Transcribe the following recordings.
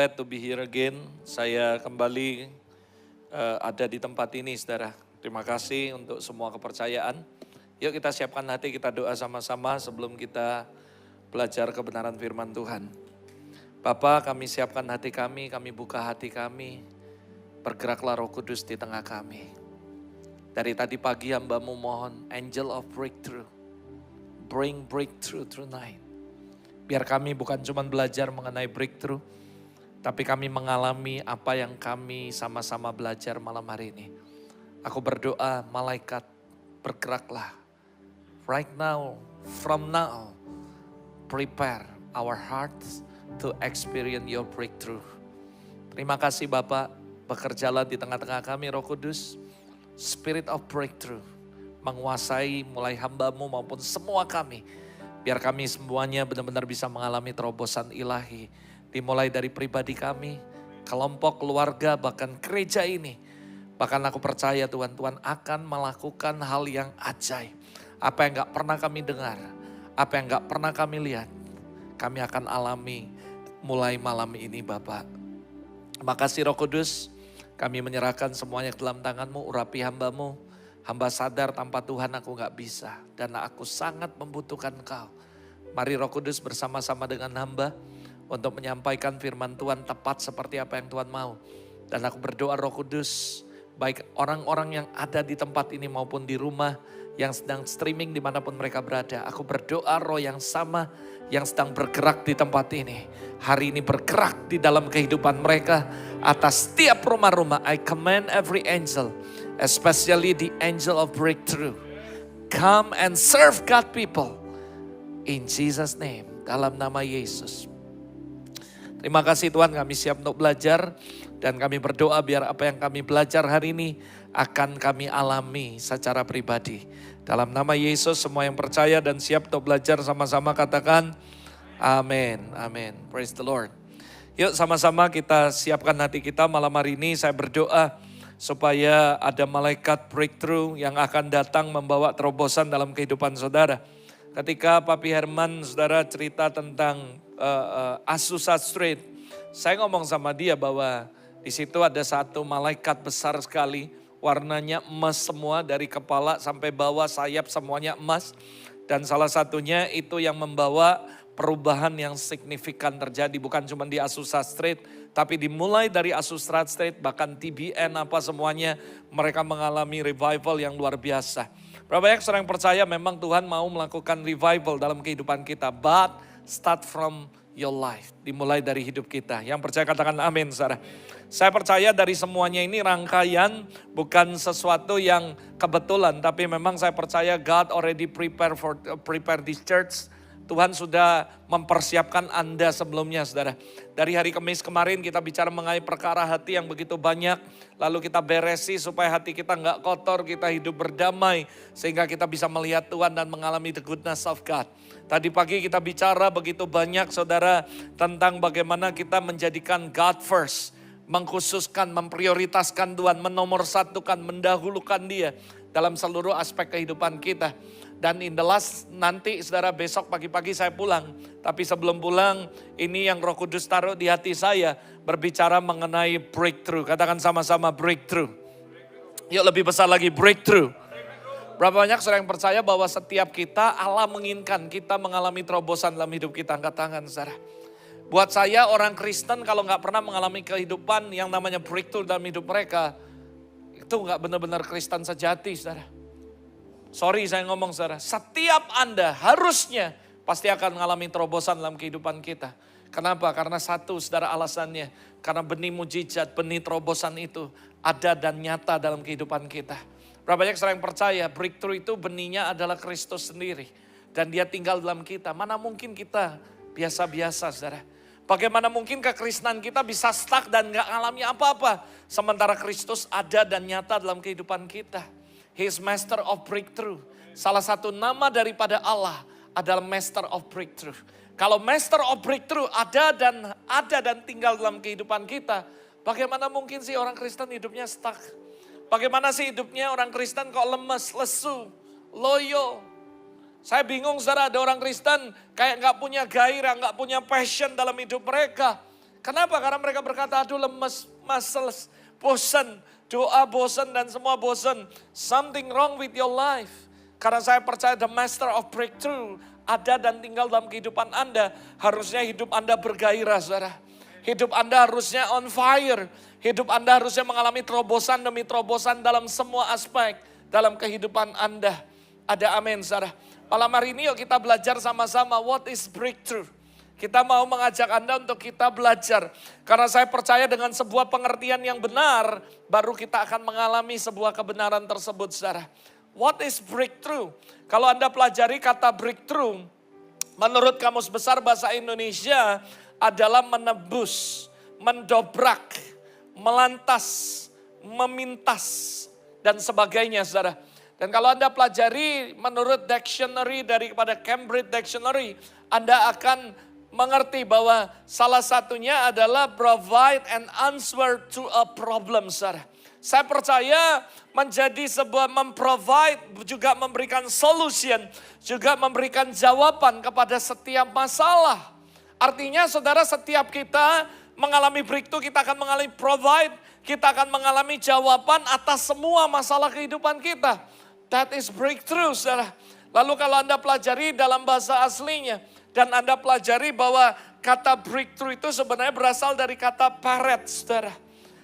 glad to be here again. Saya kembali ada di tempat ini, saudara. Terima kasih untuk semua kepercayaan. Yuk kita siapkan hati, kita doa sama-sama sebelum kita belajar kebenaran firman Tuhan. Bapa, kami siapkan hati kami buka hati kami. Bergeraklah Roh Kudus di tengah kami. Dari tadi pagi hamba-Mu mohon, angel of breakthrough. Bring breakthrough tonight. Biar kami bukan cuma belajar mengenai breakthrough, tapi kami mengalami apa yang kami sama-sama belajar malam hari ini. Aku berdoa, malaikat bergeraklah. Right now, from now, prepare our hearts to experience your breakthrough. Terima kasih Bapak, bekerjalah di tengah-tengah kami Roh Kudus. Spirit of breakthrough, menguasai mulai hamba-Mu maupun semua kami. Biar kami semuanya benar-benar bisa mengalami terobosan ilahi. Dimulai dari pribadi kami, kelompok, keluarga, bahkan gereja ini. Bahkan aku percaya Tuhan akan melakukan hal yang ajaib. Apa yang gak pernah kami dengar, apa yang gak pernah kami lihat, kami akan alami mulai malam ini Bapak. Makasih Roh Kudus, kami menyerahkan semuanya ke dalam tangan-Mu, urapi hamba-Mu. Hamba sadar tanpa Tuhan aku gak bisa dan aku sangat membutuhkan Engkau. Mari Roh Kudus bersama-sama dengan hamba untuk menyampaikan firman Tuhan tepat seperti apa yang Tuhan mau. Dan aku berdoa Roh Kudus, baik orang-orang yang ada di tempat ini maupun di rumah yang sedang streaming dimanapun mereka berada. Aku berdoa roh yang sama yang sedang bergerak di tempat ini. Hari ini bergerak di dalam kehidupan mereka atas setiap rumah-rumah. I command every angel, especially the angel of breakthrough, come and serve God people. In Jesus name, dalam nama Yesus. Terima kasih Tuhan, kami siap untuk belajar. Dan kami berdoa biar apa yang kami belajar hari ini akan kami alami secara pribadi. Dalam nama Yesus semua yang percaya dan siap untuk belajar sama-sama katakan amin. Amin. Praise the Lord. Yuk sama-sama kita siapkan hati kita malam hari ini. Saya berdoa supaya ada malaikat breakthrough yang akan datang membawa terobosan dalam kehidupan saudara. Ketika Papi Herman saudara cerita tentang Azusa Street, saya ngomong sama dia bahwa di situ ada satu malaikat besar sekali, warnanya emas semua dari kepala sampai bawah, sayap semuanya emas. Dan salah satunya itu yang membawa perubahan yang signifikan terjadi bukan cuma di Azusa Street, tapi dimulai dari Azusa Street bahkan TBN apa semuanya mereka mengalami revival yang luar biasa. Berapa banyak orang yang percaya memang Tuhan mau melakukan revival dalam kehidupan kita, but start from your life, dimulai dari hidup kita. Yang percaya katakan amin saudara. Saya percaya dari semuanya ini rangkaian bukan sesuatu yang kebetulan, tapi memang saya percaya God already prepare this church. Tuhan sudah mempersiapkan Anda sebelumnya saudara. Dari hari Kamis kemarin kita bicara mengenai perkara hati yang begitu banyak. Lalu kita beresi supaya hati kita gak kotor, kita hidup berdamai. Sehingga kita bisa melihat Tuhan dan mengalami the goodness of God. Tadi pagi kita bicara begitu banyak saudara tentang bagaimana kita menjadikan God first. Mengkhususkan, memprioritaskan Tuhan, menomorsatukan, mendahulukan Dia dalam seluruh aspek kehidupan kita. Dan in the last nanti saudara besok pagi-pagi saya pulang. Tapi sebelum pulang ini yang Roh Kudus taruh di hati saya. Berbicara mengenai breakthrough. Katakan sama-sama breakthrough. Yuk lebih besar lagi breakthrough. Berapa banyak saudara yang percaya bahwa setiap kita Allah menginginkan kita mengalami terobosan dalam hidup kita. Angkat tangan saudara. Buat saya orang Kristen kalau gak pernah mengalami kehidupan yang namanya breakthrough dalam hidup mereka. Itu gak benar-benar Kristen sejati saudara. Sorry saya ngomong saudara, setiap Anda harusnya pasti akan mengalami terobosan dalam kehidupan kita. Kenapa? Karena satu saudara alasannya, karena benih mujizat, benih terobosan itu ada dan nyata dalam kehidupan kita. Berapa banyak saudara yang percaya breakthrough itu benihnya adalah Kristus sendiri. Dan dia tinggal dalam kita, mana mungkin kita biasa-biasa saudara. Bagaimana mungkin kekristenan kita bisa stuck dan gak ngalami apa-apa. Sementara Kristus ada dan nyata dalam kehidupan kita. He is master of breakthrough. Salah satu nama daripada Allah adalah master of breakthrough. Kalau master of breakthrough ada dan tinggal dalam kehidupan kita, bagaimana mungkin sih orang Kristen hidupnya stuck? Bagaimana sih hidupnya orang Kristen kok lemes, lesu, loyo? Saya bingung saudara, ada orang Kristen kayak gak punya gairah, gak punya passion dalam hidup mereka. Kenapa? Karena mereka berkata, aduh lemes, males, bosan, doa bosan dan semua bosan. Something wrong with your life. Karena saya percaya the master of breakthrough ada dan tinggal dalam kehidupan Anda. Harusnya hidup Anda bergairah, saudara. Hidup Anda harusnya on fire. Hidup Anda harusnya mengalami terobosan demi terobosan dalam semua aspek dalam kehidupan Anda. Ada amin, saudara. Malam hari ini yuk kita belajar sama-sama what is breakthrough. Kita mau mengajak Anda untuk kita belajar. Karena saya percaya dengan sebuah pengertian yang benar, baru kita akan mengalami sebuah kebenaran tersebut, saudara. What is breakthrough? Kalau Anda pelajari kata breakthrough, menurut Kamus Besar Bahasa Indonesia adalah menebus, mendobrak, melantas, memintas, dan sebagainya, saudara. Dan kalau Anda pelajari menurut dictionary daripada Cambridge Dictionary, Anda akan mengerti bahwa salah satunya adalah provide an answer to a problem, saudara. Saya percaya menjadi sebuah memprovide, juga memberikan solution, juga memberikan jawaban kepada setiap masalah. Artinya saudara, setiap kita mengalami breakthrough, kita akan mengalami provide, kita akan mengalami jawaban atas semua masalah kehidupan kita. That is breakthrough, saudara. Lalu kalau Anda pelajari dalam bahasa aslinya, dan Anda pelajari bahwa kata breakthrough itu sebenarnya berasal dari kata paret, saudara.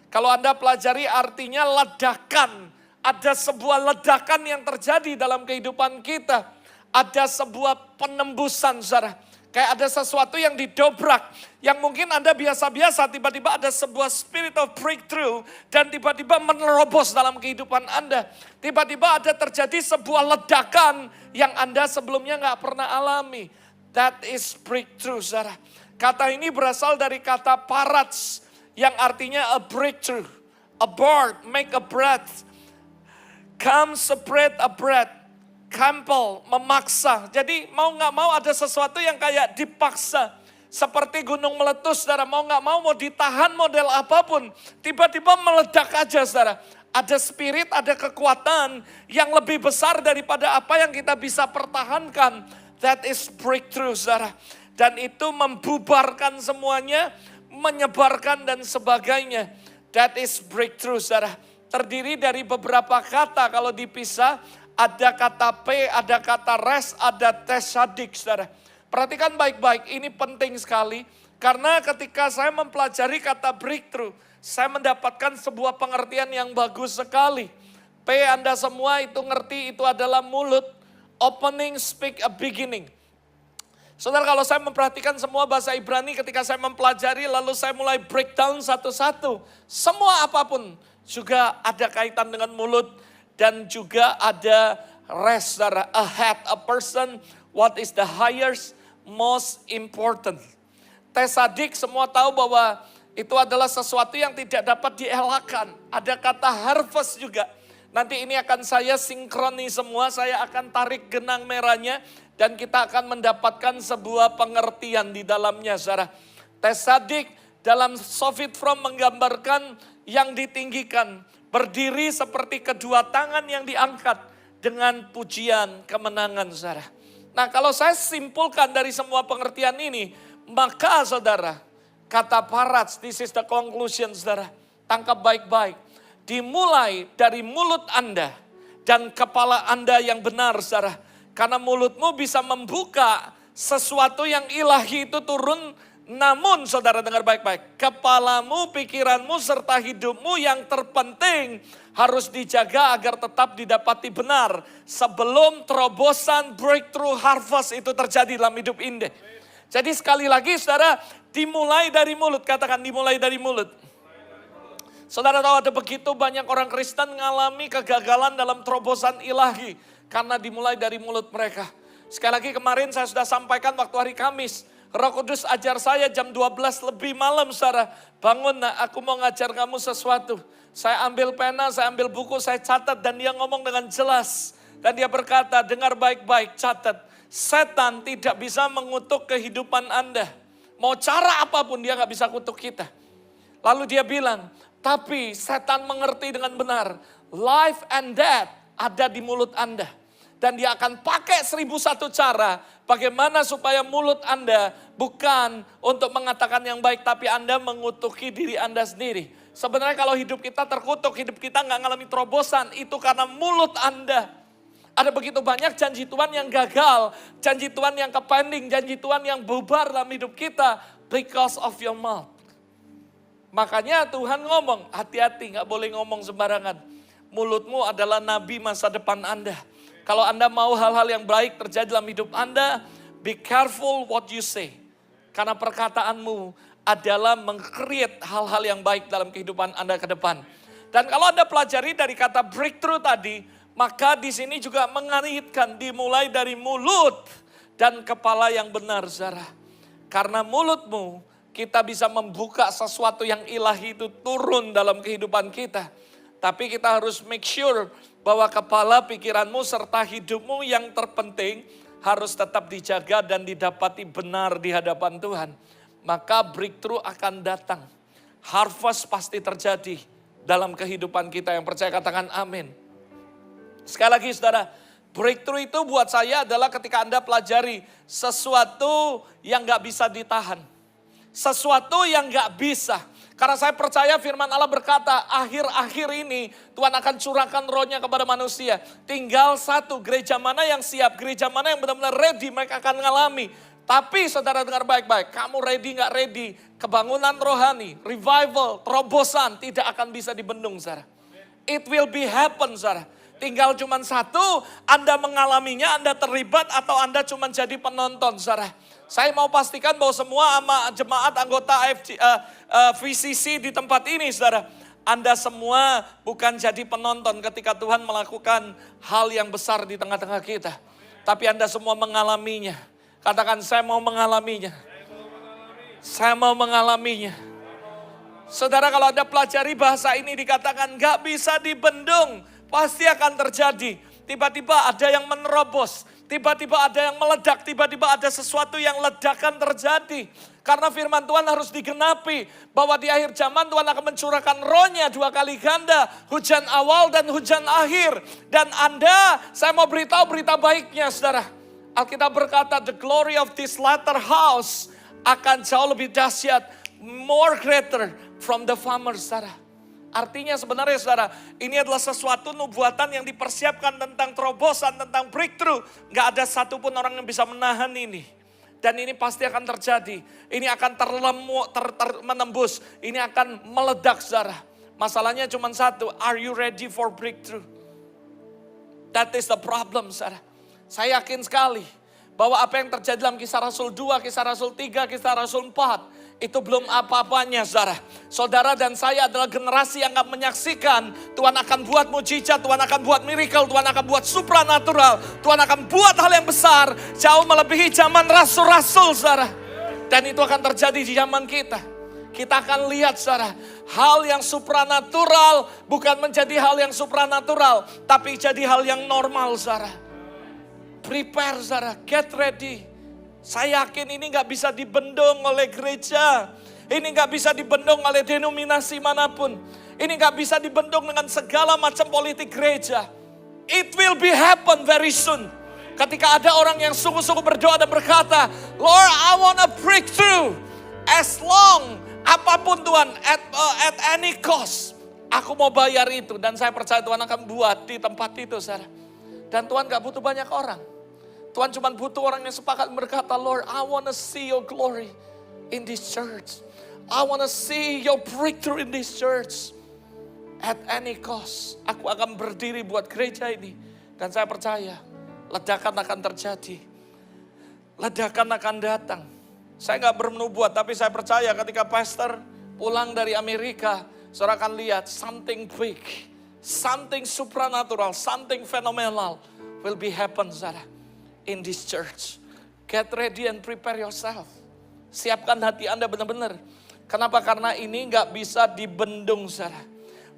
Kalau Anda pelajari artinya ledakan. Ada sebuah ledakan yang terjadi dalam kehidupan kita. Ada sebuah penembusan, saudara. Kayak ada sesuatu yang didobrak. Yang mungkin Anda biasa-biasa, tiba-tiba ada sebuah spirit of breakthrough. Dan tiba-tiba menerobos dalam kehidupan Anda. Tiba-tiba ada terjadi sebuah ledakan yang Anda sebelumnya gak pernah alami. That is breakthrough, saudara. Kata ini berasal dari kata parats. Yang artinya a breakthrough, a bird, make a breath, come separate a breath, compel, memaksa. Jadi mau gak mau ada sesuatu yang kayak dipaksa. Seperti gunung meletus, saudara. Mau gak mau ditahan model apapun. Tiba-tiba meledak aja, saudara. Ada spirit, ada kekuatan yang lebih besar daripada apa yang kita bisa pertahankan. That is breakthrough, saudara. Dan itu membubarkan semuanya, menyebarkan dan sebagainya. That is breakthrough, saudara. Terdiri dari beberapa kata, kalau dipisah ada kata P, ada kata res, ada tesadik, saudara. Perhatikan baik-baik, ini penting sekali. Karena ketika saya mempelajari kata breakthrough, saya mendapatkan sebuah pengertian yang bagus sekali. P, Anda semua itu ngerti, itu adalah mulut. Opening, speak, a beginning. Saudara, kalau saya memperhatikan semua bahasa Ibrani ketika saya mempelajari, lalu saya mulai breakdown satu-satu. Semua apapun juga ada kaitan dengan mulut dan juga ada rest, saudara. A head, a person, what is the highest, most important. Tesadik semua tahu bahwa itu adalah sesuatu yang tidak dapat dielakkan. Ada kata harvest juga. Nanti ini akan saya sinkroni semua, saya akan tarik genang merahnya. Dan kita akan mendapatkan sebuah pengertian di dalamnya, saudara. Tesadik dalam Soviet From menggambarkan yang ditinggikan. Berdiri seperti kedua tangan yang diangkat dengan pujian kemenangan, saudara. Nah, kalau saya simpulkan dari semua pengertian ini, maka saudara, kata parats, this is the conclusion, saudara. Tangkap baik-baik. Dimulai dari mulut Anda dan kepala Anda yang benar, saudara. Karena mulutmu bisa membuka sesuatu yang ilahi itu turun. Namun saudara dengar baik-baik. Kepalamu, pikiranmu, serta hidupmu yang terpenting harus dijaga agar tetap didapati benar. Sebelum terobosan breakthrough harvest itu terjadi dalam hidup Anda. Jadi sekali lagi saudara, dimulai dari mulut. Katakan dimulai dari mulut. Saudara tahu ada begitu banyak orang Kristen mengalami kegagalan dalam terobosan ilahi. Karena dimulai dari mulut mereka. Sekali lagi kemarin saya sudah sampaikan waktu hari Kamis. Roh Kudus ajar saya jam 12 lebih malam, saudara. Bangun nak, aku mau ngajar kamu sesuatu. Saya ambil pena, saya ambil buku, saya catat. Dan dia ngomong dengan jelas. Dan dia berkata, dengar baik-baik, catat. Setan tidak bisa mengutuk kehidupan Anda. Mau cara apapun dia gak bisa kutuk kita. Lalu dia bilang, tapi setan mengerti dengan benar. Life and death ada di mulut Anda. Dan dia akan pakai 1001 cara bagaimana supaya mulut Anda bukan untuk mengatakan yang baik, tapi Anda mengutuki diri Anda sendiri. Sebenarnya kalau hidup kita terkutuk, hidup kita nggak ngalami terobosan, itu karena mulut Anda. Ada begitu banyak janji Tuhan yang gagal, janji Tuhan yang kepending, janji Tuhan yang bubar dalam hidup kita because of your mouth. Makanya Tuhan ngomong, hati-hati, nggak boleh ngomong sembarangan. Mulutmu adalah nabi masa depan Anda. Kalau Anda mau hal-hal yang baik terjadi dalam hidup Anda, be careful what you say. Karena perkataanmu adalah meng-create hal-hal yang baik dalam kehidupan Anda ke depan. Dan kalau Anda pelajari dari kata breakthrough tadi, maka di sini juga mengaitkan dimulai dari mulut dan kepala yang benar, saudara. Karena mulutmu, kita bisa membuka sesuatu yang ilahi itu turun dalam kehidupan kita. Tapi kita harus make sure bahwa kepala, pikiranmu, serta hidupmu yang terpenting harus tetap dijaga dan didapati benar di hadapan Tuhan. Maka breakthrough akan datang. Harvest pasti terjadi dalam kehidupan kita. Yang percaya katakan amin. Sekali lagi saudara, breakthrough itu buat saya adalah ketika Anda pelajari sesuatu yang gak bisa ditahan. Sesuatu yang gak bisa. Karena saya percaya firman Allah berkata, akhir-akhir ini Tuhan akan curahkan rohnya kepada manusia. Tinggal satu, gereja mana yang siap, gereja mana yang benar-benar ready, mereka akan mengalami. Tapi saudara dengar baik-baik, kamu ready gak ready, kebangunan rohani, revival, terobosan tidak akan bisa dibendung saudara. It will be happen saudara. Tinggal cuma satu, Anda mengalaminya, Anda terlibat atau Anda cuma jadi penonton saudara. Saya mau pastikan bahwa semua jemaat anggota VCC di tempat ini saudara. Anda semua bukan jadi penonton ketika Tuhan melakukan hal yang besar di tengah-tengah kita. Tapi Anda semua mengalaminya. Katakan saya mau mengalaminya. Saya mau mengalaminya. Saudara kalau Anda pelajari bahasa ini dikatakan gak bisa dibendung. Pasti akan terjadi. Tiba-tiba ada yang menerobos. Tiba-tiba ada yang meledak, tiba-tiba ada sesuatu yang ledakan terjadi. Karena firman Tuhan harus digenapi. Bahwa di akhir zaman Tuhan akan mencurahkan rohnya 2 kali ganda. Hujan awal dan hujan akhir. Dan Anda, saya mau beritahu berita baiknya saudara. Alkitab berkata, the glory of this latter house akan jauh lebih dahsyat. More greater from the former saudara. Artinya sebenarnya saudara, ini adalah sesuatu nubuatan yang dipersiapkan tentang terobosan, tentang breakthrough. Gak ada satupun orang yang bisa menahan ini. Dan ini pasti akan terjadi. Ini akan menembus. Ini akan meledak saudara. Masalahnya cuma satu, are you ready for breakthrough? That is the problem saudara. Saya yakin sekali bahwa apa yang terjadi dalam Kisah Rasul 2, Kisah Rasul 3, Kisah Rasul 4. Itu belum apa-apanya saudara. Saudara dan saya adalah generasi yang akan menyaksikan Tuhan akan buat mujizat, Tuhan akan buat miracle, Tuhan akan buat supranatural. Tuhan akan buat hal yang besar jauh melebihi zaman rasul-rasul saudara. Dan itu akan terjadi di zaman kita. Kita akan lihat saudara, hal yang supranatural bukan menjadi hal yang supranatural, tapi jadi hal yang normal saudara. Prepare saudara, get ready. Saya yakin ini gak bisa dibendung oleh gereja. Ini gak bisa dibendung oleh denominasi manapun. Ini gak bisa dibendung dengan segala macam politik gereja. It will be happen very soon. Ketika ada orang yang sungguh-sungguh berdoa dan berkata, Lord, I want a breakthrough. As long, apapun Tuhan, at any cost. Aku mau bayar itu. Dan saya percaya Tuhan akan buat di tempat itu, saudara. Dan Tuhan gak butuh banyak orang. Tuhan cuma butuh orang yang sepakat berkata, Lord, I want to see your glory in this church. I want to see your breakthrough in this church. At any cost. Aku akan berdiri buat gereja ini. Dan saya percaya, ledakan akan terjadi. Ledakan akan datang. Saya gak bernubuat, tapi saya percaya ketika pastor pulang dari Amerika, saudara akan lihat something big, something supernatural, something phenomenal will be happen, saudara. In this church. Get ready and prepare yourself. Siapkan hati Anda benar-benar. Kenapa? Karena ini gak bisa dibendung saudara.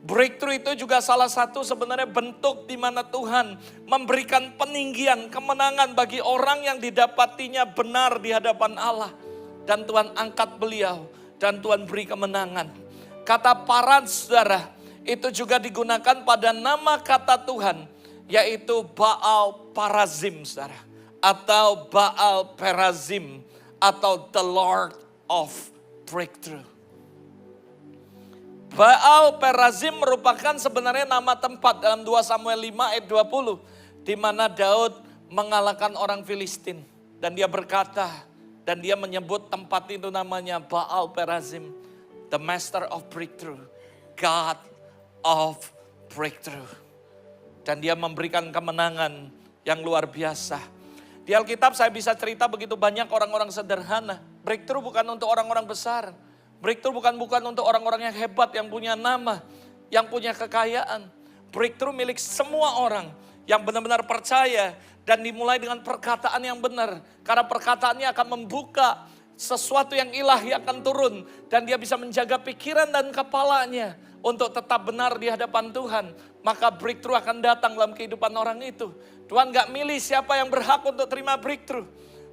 Breakthrough itu juga salah satu sebenarnya bentuk di mana Tuhan memberikan peninggian, kemenangan bagi orang yang didapatinya benar di hadapan Allah. Dan Tuhan angkat beliau dan Tuhan beri kemenangan. Kata parad saudara itu juga digunakan pada nama kata Tuhan yaitu Baal Perazim, saudara. Atau Baal Perazim, atau the Lord of Breakthrough. Baal Perazim merupakan sebenarnya nama tempat dalam 2 Samuel 5 ayat 20. Di mana Daud mengalahkan orang Filistin. Dan dia berkata, dan dia menyebut tempat itu namanya Baal Perazim. The Master of Breakthrough. God of Breakthrough. Dan dia memberikan kemenangan yang luar biasa. Di Alkitab saya bisa cerita begitu banyak orang-orang sederhana. Breakthrough bukan untuk orang-orang besar. Breakthrough bukan untuk orang-orang yang hebat, yang punya nama, yang punya kekayaan. Breakthrough milik semua orang yang benar-benar percaya dan dimulai dengan perkataan yang benar. Karena perkataannya akan membuka sesuatu yang ilahi akan turun. Dan dia bisa menjaga pikiran dan kepalanya untuk tetap benar di hadapan Tuhan. Maka breakthrough akan datang dalam kehidupan orang itu. Tuhan gak milih siapa yang berhak untuk terima breakthrough.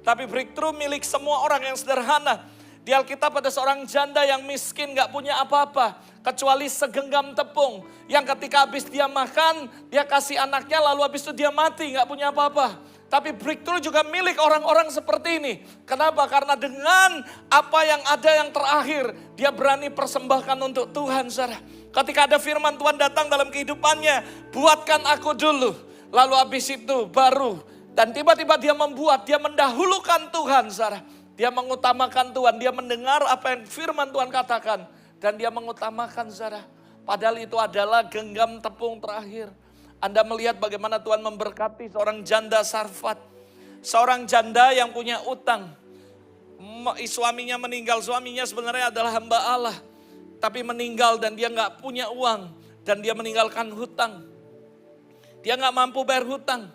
Tapi breakthrough milik semua orang yang sederhana. Di Alkitab ada seorang janda yang miskin gak punya apa-apa. Kecuali segenggam tepung. Yang ketika habis dia makan, dia kasih anaknya lalu habis itu dia mati gak punya apa-apa. Tapi breakthrough juga milik orang-orang seperti ini. Kenapa? Karena dengan apa yang ada yang terakhir, dia berani persembahkan untuk Tuhan, saudara. Ketika ada firman Tuhan datang dalam kehidupannya, buatkan aku dulu. Lalu habis itu baru. Dan tiba-tiba dia membuat, dia mendahulukan Tuhan, saudara. Dia mengutamakan Tuhan, dia mendengar apa yang firman Tuhan katakan. Dan dia mengutamakan, saudara. Padahal itu adalah genggam tepung terakhir. Anda melihat bagaimana Tuhan memberkati seorang janda Sarfat. Seorang janda yang punya utang. Suaminya meninggal, suaminya sebenarnya adalah hamba Allah. Tapi meninggal dan dia gak punya uang. Dan dia meninggalkan hutang. Dia gak mampu bayar hutang.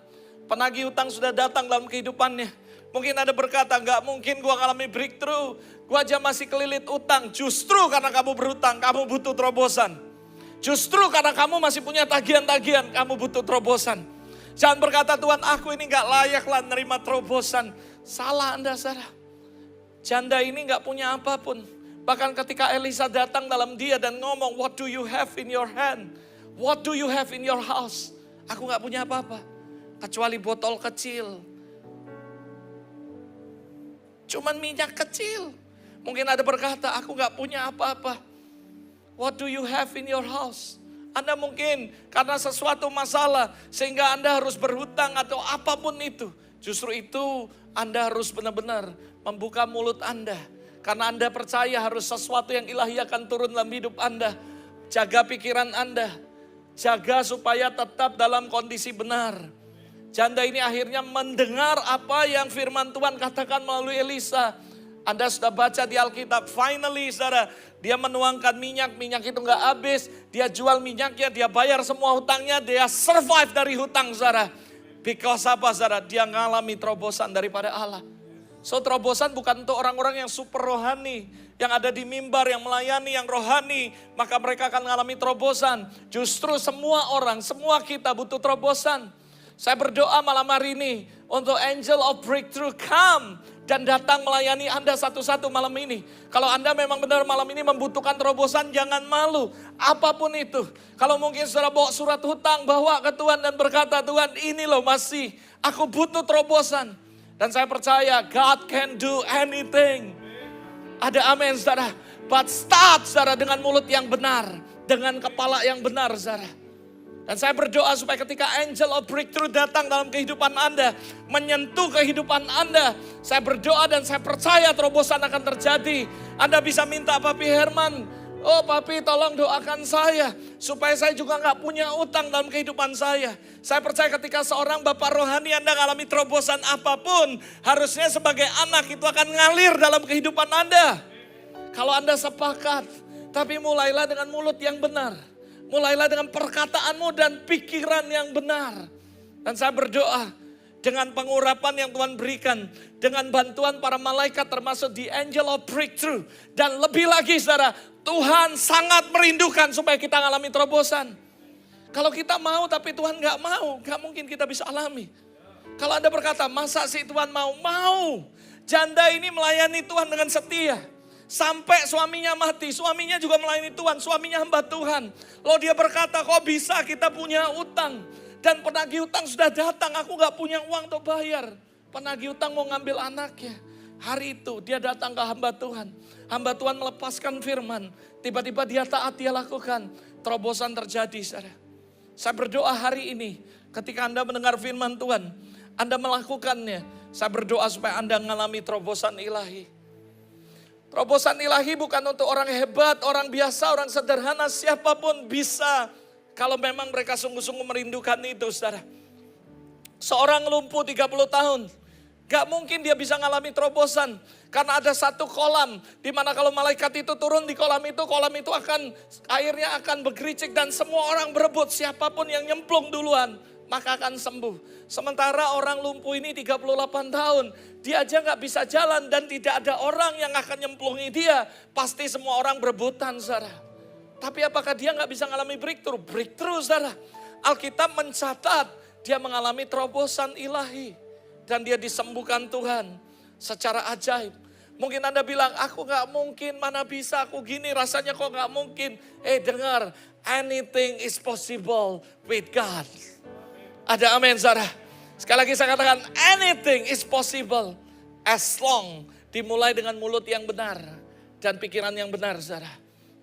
Penagih hutang sudah datang dalam kehidupannya. Mungkin Anda berkata, gak mungkin gue ngalami breakthrough. Gue aja masih kelilit utang. Justru karena kamu berhutang, kamu butuh terobosan. Justru karena kamu masih punya tagihan-tagihan, kamu butuh terobosan. Jangan berkata, Tuhan aku ini gak layak lah nerima terobosan. Salah Anda, saudara. Janda ini gak punya apapun. Bahkan ketika Elisa datang dalam dia dan ngomong, what do you have in your hand? What do you have in your house? Aku gak punya apa-apa. Kecuali botol kecil. Cuman minyak kecil. Mungkin ada berkata, aku gak punya apa-apa. What do you have in your house? Anda mungkin karena sesuatu masalah sehingga Anda harus berhutang atau apapun itu. Justru itu Anda harus benar-benar membuka mulut Anda. Karena Anda percaya harus sesuatu yang ilahi akan turun dalam hidup Anda. Jaga pikiran Anda. Jaga supaya tetap dalam kondisi benar. Janda ini akhirnya mendengar apa yang firman Tuhan katakan melalui Elisa. Anda sudah baca di Alkitab, finally saudara, dia menuangkan minyak itu gak habis. Dia jual minyaknya, dia bayar semua hutangnya, dia survive dari hutang saudara. Because apa saudara? Dia ngalami terobosan daripada Allah. So terobosan bukan untuk orang-orang yang super rohani. Yang ada di mimbar, yang melayani, yang rohani. Maka mereka akan mengalami terobosan. Justru semua orang, semua kita butuh terobosan. Saya berdoa malam hari ini untuk Angel of Breakthrough come dan datang melayani Anda satu-satu malam ini. Kalau Anda memang benar malam ini membutuhkan terobosan, jangan malu. Apapun itu. Kalau mungkin saudara bawa surat hutang, bawa ke Tuhan dan berkata, Tuhan ini loh masih, aku butuh terobosan. Dan saya percaya God can do anything. Ada amin saudara. But start saudara dengan mulut yang benar. Dengan kepala yang benar saudara. Dan saya berdoa supaya ketika Angel of Breakthrough datang dalam kehidupan Anda, menyentuh kehidupan Anda, saya berdoa dan saya percaya terobosan akan terjadi. Anda bisa minta Papi Herman, oh Papi tolong doakan saya, supaya saya juga gak punya utang dalam kehidupan saya. Saya percaya ketika seorang Bapak rohani Anda mengalami terobosan apapun, harusnya sebagai anak itu akan ngalir dalam kehidupan Anda. Kalau Anda sepakat, tapi mulailah dengan mulut yang benar. Mulailah dengan perkataanmu dan pikiran yang benar. Dan saya berdoa dengan pengurapan yang Tuhan berikan. Dengan bantuan para malaikat termasuk di Angel of Breakthrough. Dan lebih lagi saudara, Tuhan sangat merindukan supaya kita mengalami terobosan. Kalau kita mau tapi Tuhan gak mau, gak mungkin kita bisa alami. Kalau Anda berkata, masa sih Tuhan mau? Mau. Janda ini melayani Tuhan dengan setia. Sampai suaminya mati, suaminya juga melayani Tuhan, suaminya hamba Tuhan. Lalu dia berkata, kok bisa kita punya utang? Dan penagih utang sudah datang, aku gak punya uang untuk bayar. Penagih utang mau ngambil anaknya. Hari itu dia datang ke hamba Tuhan. Hamba Tuhan melepaskan firman. Tiba-tiba dia taat, dia lakukan. Terobosan terjadi, saudara. Saya berdoa hari ini, ketika Anda mendengar firman Tuhan, Anda melakukannya. Saya berdoa supaya Anda mengalami terobosan ilahi. Terobosan ilahi bukan untuk orang hebat, orang biasa, orang sederhana. Siapapun bisa. Kalau memang mereka sungguh-sungguh merindukan itu, saudara. Seorang lumpuh 30 tahun. Gak mungkin dia bisa ngalami terobosan. Karena ada satu kolam. Dimana kalau malaikat itu turun di kolam itu akan, airnya akan bergericik dan semua orang berebut. Siapapun yang nyemplung duluan, maka akan sembuh. Sementara orang lumpuh ini 38 tahun. Dia aja gak bisa jalan dan tidak ada orang yang akan nyemplungi dia. Pasti semua orang berebutan, saudara. Tapi apakah dia gak bisa ngalami breakthrough? Breakthrough, saudara. Alkitab mencatat dia mengalami terobosan ilahi. Dan dia disembuhkan Tuhan secara ajaib. Mungkin Anda bilang, aku gak mungkin, mana bisa aku gini, rasanya kok gak mungkin. Dengar, anything is possible with God. Ada amin, saudara. Sekali lagi saya katakan, anything is possible as long dimulai dengan mulut yang benar dan pikiran yang benar, saudara.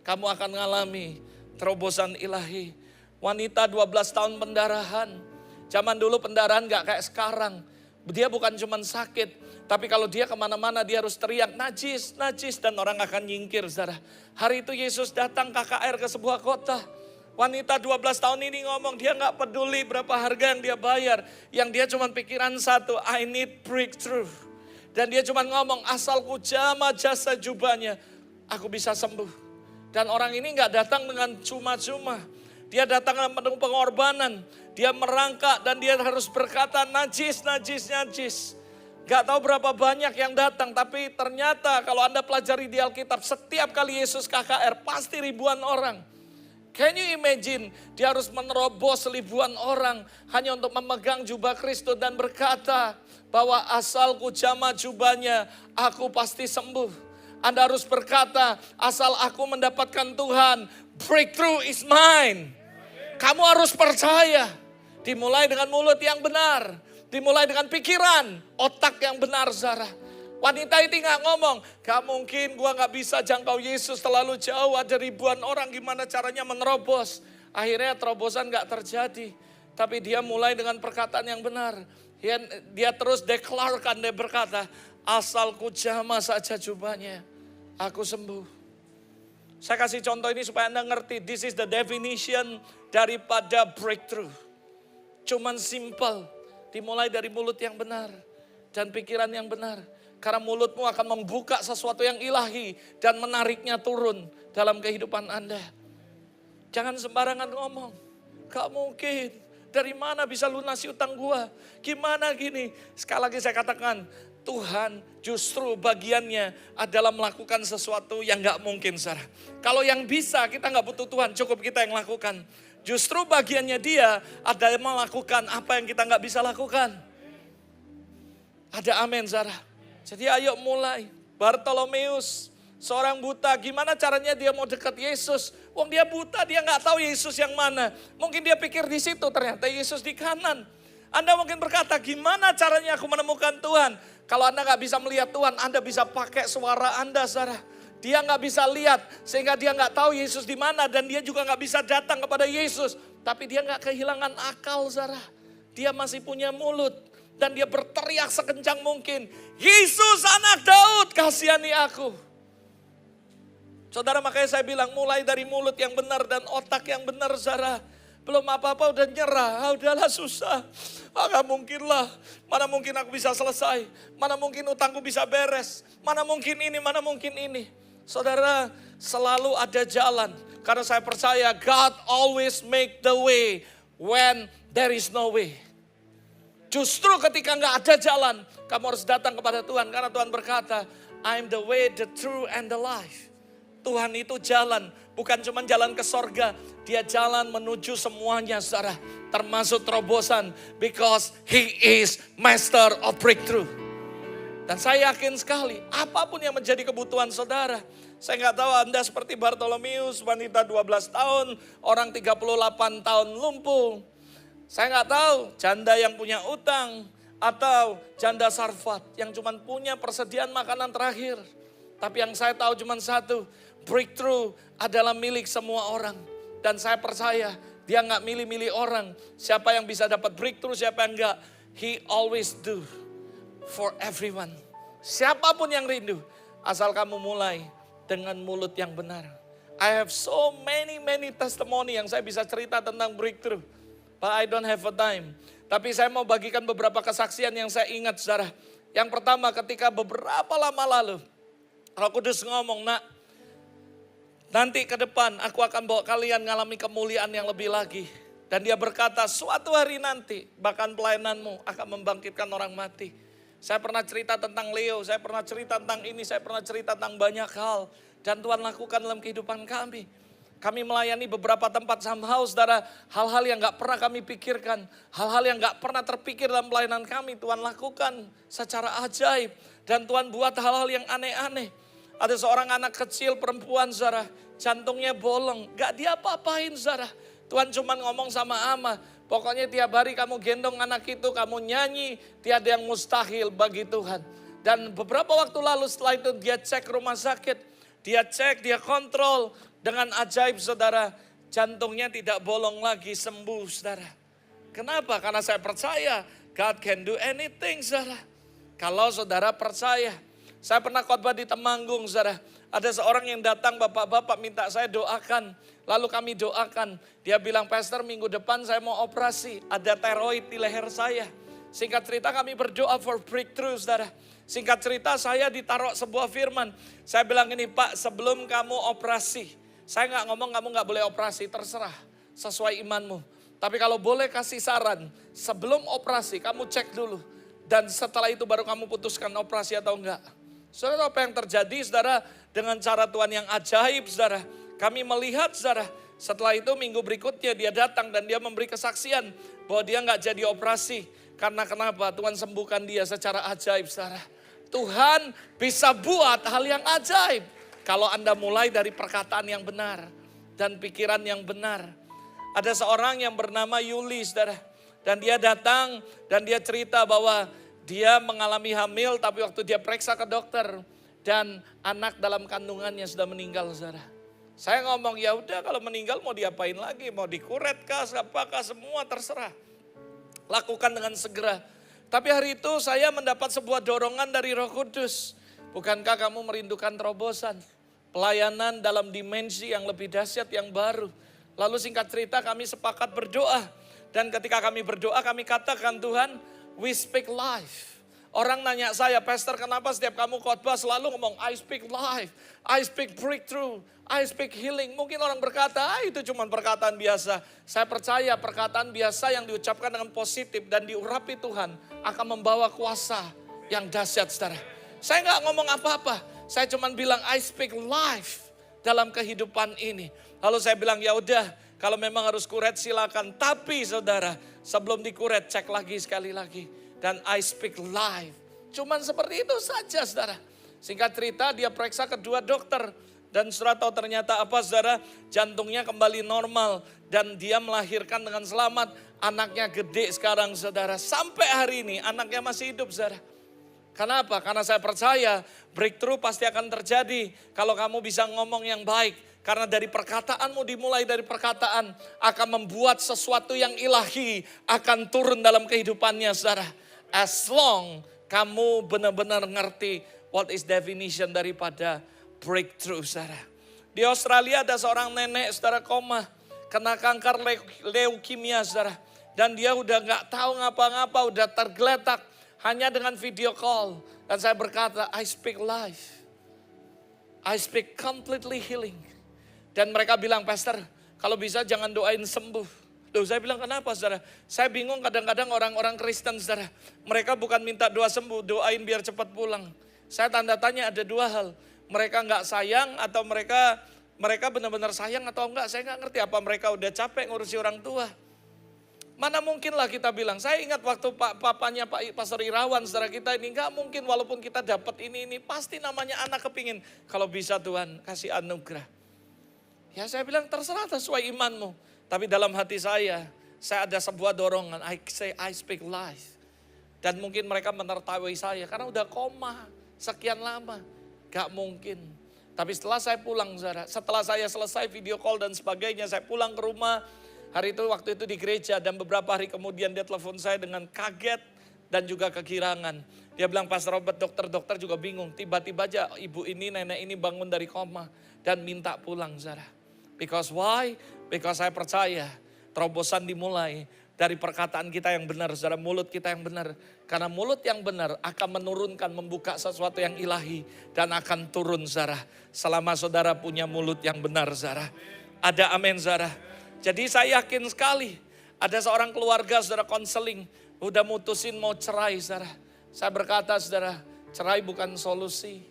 Kamu akan mengalami terobosan ilahi. Wanita 12 tahun pendarahan. Zaman dulu pendarahan gak kayak sekarang. Dia bukan cuma sakit, tapi kalau dia kemana-mana dia harus teriak, najis, najis, dan orang akan nyingkir, saudara. Hari itu Yesus datang KKR ke sebuah kota. Wanita 12 tahun ini ngomong, dia gak peduli berapa harga yang dia bayar. Yang dia cuma pikiran satu, I need breakthrough. Dan dia cuma ngomong, asal ku jamah jasa jubahnya, aku bisa sembuh. Dan orang ini gak datang dengan cuma-cuma. Dia datang dengan penuh pengorbanan. Dia merangkak dan dia harus berkata najis, najis, najis. Gak tahu berapa banyak yang datang. Tapi ternyata kalau Anda pelajari di Alkitab, setiap kali Yesus KKR pasti ribuan orang. Can you imagine? Dia harus menerobos ribuan orang hanya untuk memegang jubah Kristus dan berkata bahwa asal ku jamah jubahnya, aku pasti sembuh. Anda harus berkata, asal aku mendapatkan Tuhan, breakthrough is mine. Kamu harus percaya. Dimulai dengan mulut yang benar. Dimulai dengan pikiran, otak yang benar, saudara. Wanita itu gak ngomong, gak mungkin gua gak bisa jangkau Yesus terlalu jauh. Ada ribuan orang, gimana caranya menerobos. Akhirnya terobosan gak terjadi. Tapi dia mulai dengan perkataan yang benar. Dia terus deklarkan, dia berkata, asal ku jamah saja jubahnya, aku sembuh. Saya kasih contoh ini supaya Anda ngerti. This is the definition daripada breakthrough. Cuman simple. Dimulai dari mulut yang benar. Dan pikiran yang benar. Karena mulutmu akan membuka sesuatu yang ilahi. Dan menariknya turun dalam kehidupan Anda. Jangan sembarangan ngomong. Gak mungkin. Dari mana bisa lunasi utang gua? Gimana gini? Sekali lagi saya katakan. Tuhan justru bagiannya adalah melakukan sesuatu yang gak mungkin, saudara. Kalau yang bisa kita gak butuh Tuhan, cukup kita yang lakukan. Justru bagiannya dia adalah melakukan apa yang kita gak bisa lakukan. Ada amin, saudara. Jadi ayo mulai. Bartolomeus, seorang buta, gimana caranya dia mau dekat Yesus? Wong dia buta, dia gak tahu Yesus yang mana. Mungkin dia pikir di situ, ternyata Yesus di kanan. Anda mungkin berkata, gimana caranya aku menemukan Tuhan? Kalau Anda gak bisa melihat Tuhan, Anda bisa pakai suara Anda, saudara. Dia gak bisa lihat, sehingga dia gak tahu Yesus di mana. Dan dia juga gak bisa datang kepada Yesus. Tapi dia gak kehilangan akal, saudara. Dia masih punya mulut. Dan dia berteriak sekencang mungkin. Yesus anak Daud, kasihani aku. Saudara, makanya saya bilang mulai dari mulut yang benar dan otak yang benar, saudara. Belum apa-apa udah nyerah, udahlah susah. Gak mungkin lah, mana mungkin aku bisa selesai. Mana mungkin utangku bisa beres. Mana mungkin ini, mana mungkin ini. Saudara, selalu ada jalan. Karena saya percaya God always make the way when there is no way. Justru ketika gak ada jalan, kamu harus datang kepada Tuhan. Karena Tuhan berkata, I'm the way, the truth, and the life. Tuhan itu jalan, bukan cuma jalan ke sorga. Dia jalan menuju semuanya, saudara. Termasuk terobosan. Because He is master of breakthrough. Dan saya yakin sekali, apapun yang menjadi kebutuhan saudara. Saya gak tahu Anda seperti Bartolomeus, wanita 12 tahun, orang 38 tahun lumpuh. Saya nggak tahu janda yang punya utang atau janda Sarfat yang cuma punya persediaan makanan terakhir. Tapi yang saya tahu cuma satu, breakthrough adalah milik semua orang. Dan saya percaya dia nggak milih-milih orang. Siapa yang bisa dapat breakthrough, siapa yang enggak. He always do for everyone. Siapapun yang rindu, asal kamu mulai dengan mulut yang benar. I have so many testimony yang saya bisa cerita tentang breakthrough. But I don't have a time. Tapi saya mau bagikan beberapa kesaksian yang saya ingat, saudara. Yang pertama, ketika beberapa lama lalu, Roh Kudus ngomong, nak, nanti ke depan aku akan bawa kalian mengalami kemuliaan yang lebih lagi. Dan dia berkata, suatu hari nanti bahkan pelayananmu akan membangkitkan orang mati. Saya pernah cerita tentang Leo, saya pernah cerita tentang ini, saya pernah cerita tentang banyak hal. Dan Tuhan lakukan dalam kehidupan kami. Kami melayani beberapa tempat somehow, saudara, hal-hal yang gak pernah kami pikirkan. Hal-hal yang gak pernah terpikir dalam pelayanan kami, Tuhan lakukan secara ajaib. Dan Tuhan buat hal-hal yang aneh-aneh. Ada seorang anak kecil perempuan, saudara, jantungnya bolong, gak diapa-apain, saudara. Tuhan cuma ngomong sama Ama, pokoknya tiap hari kamu gendong anak itu, kamu nyanyi, tiada yang mustahil bagi Tuhan. Dan beberapa waktu lalu setelah itu dia cek rumah sakit, dia cek, dia kontrol. Dengan ajaib, saudara, jantungnya tidak bolong lagi, sembuh, saudara. Kenapa? Karena saya percaya God can do anything, saudara. Kalau saudara percaya. Saya pernah khotbah di Temanggung, saudara. Ada seorang yang datang, bapak-bapak minta saya doakan. Lalu kami doakan. Dia bilang, Pastor, minggu depan saya mau operasi. Ada tiroid di leher saya. Singkat cerita kami berdoa for breakthrough, saudara. Singkat cerita saya ditaruh sebuah firman. Saya bilang ini, Pak, sebelum kamu operasi. Saya nggak ngomong kamu nggak boleh operasi, terserah sesuai imanmu. Tapi kalau boleh kasih saran, sebelum operasi kamu cek dulu. Dan setelah itu baru kamu putuskan operasi atau enggak. Saudara, apa yang terjadi, saudara, dengan cara Tuhan yang ajaib, saudara. Kami melihat, saudara, setelah itu minggu berikutnya dia datang dan dia memberi kesaksian bahwa dia nggak jadi operasi. Karena kenapa? Tuhan sembuhkan dia secara ajaib, saudara. Tuhan bisa buat hal yang ajaib. Kalau Anda mulai dari perkataan yang benar dan pikiran yang benar. Ada seorang yang bernama Yuli, saudara. Dan dia datang dan dia cerita bahwa dia mengalami hamil tapi waktu dia periksa ke dokter. Dan anak dalam kandungannya sudah meninggal, saudara. Saya ngomong, ya udah kalau meninggal mau diapain lagi? Mau dikuret kah, apakah, semua terserah. Lakukan dengan segera. Tapi hari itu saya mendapat sebuah dorongan dari Roh Kudus. Bukankah kamu merindukan terobosan? Pelayanan dalam dimensi yang lebih dahsyat, yang baru. Lalu singkat cerita kami sepakat berdoa. Dan ketika kami berdoa kami katakan, Tuhan, we speak life. Orang nanya saya, Pastor, kenapa setiap kamu khotbah selalu ngomong I speak life, I speak breakthrough, I speak healing. Mungkin orang berkata, itu cuma perkataan biasa. Saya percaya perkataan biasa yang diucapkan dengan positif dan diurapi Tuhan akan membawa kuasa yang dahsyat, saudara. Saya nggak ngomong apa-apa. Saya cuma bilang I speak life dalam kehidupan ini. Lalu saya bilang, ya udah, kalau memang harus kuret silakan. Tapi saudara, sebelum dikuret cek lagi sekali lagi. Dan I speak life. Cuman seperti itu saja, saudara. Singkat cerita dia periksa kedua dokter. Dan saudara tahu ternyata apa, saudara? Jantungnya kembali normal. Dan dia melahirkan dengan selamat. Anaknya gede sekarang, saudara. Sampai hari ini anaknya masih hidup, saudara. Kenapa? Karena saya percaya breakthrough pasti akan terjadi kalau kamu bisa ngomong yang baik. Karena dari perkataanmu, dimulai dari perkataan akan membuat sesuatu yang ilahi akan turun dalam kehidupannya, saudara. As long kamu benar-benar ngerti what is definition daripada breakthrough, saudara. Di Australia ada seorang nenek, saudara, koma. Kena kanker leukemia, saudara. Dan dia udah gak tahu ngapa-ngapa, udah tergeletak. Hanya dengan video call. Dan saya berkata, I speak life. I speak completely healing. Dan mereka bilang, Pastor, kalau bisa jangan doain sembuh. Loh, saya bilang, kenapa, saudara? Saya bingung kadang-kadang orang-orang Kristen, saudara. Mereka bukan minta doa sembuh, doain biar cepat pulang. Saya tanda tanya ada dua hal. Mereka gak sayang atau mereka benar-benar sayang atau enggak. Saya gak ngerti apa mereka udah capek ngurusi orang tua. Mana mungkin lah kita bilang, saya ingat waktu papanya Pak Pastor Irawan, saudara kita ini, enggak mungkin walaupun kita dapat ini, pasti namanya anak kepingin. Kalau bisa Tuhan kasih anugerah. Ya saya bilang terserah sesuai imanmu. Tapi dalam hati saya saya ada sebuah dorongan, I speak life. Dan mungkin mereka menertawai saya karena udah koma sekian lama. Gak mungkin. Tapi setelah saya pulang, setelah saya selesai video call dan sebagainya, saya pulang ke rumah. Hari itu waktu itu di gereja dan beberapa hari kemudian dia telepon saya dengan kaget dan juga kegirangan. Dia bilang, Pastor Robert, dokter juga bingung. Tiba-tiba aja ibu ini, nenek ini bangun dari koma dan minta pulang, Because why? Because saya percaya terobosan dimulai dari perkataan kita yang benar, mulut kita yang benar. Karena mulut yang benar akan menurunkan, membuka sesuatu yang ilahi dan akan turun, selama saudara punya mulut yang benar, Ada amin, Jadi saya yakin sekali ada seorang keluarga, konseling, udah mutusin mau cerai, Saya berkata, cerai bukan solusi.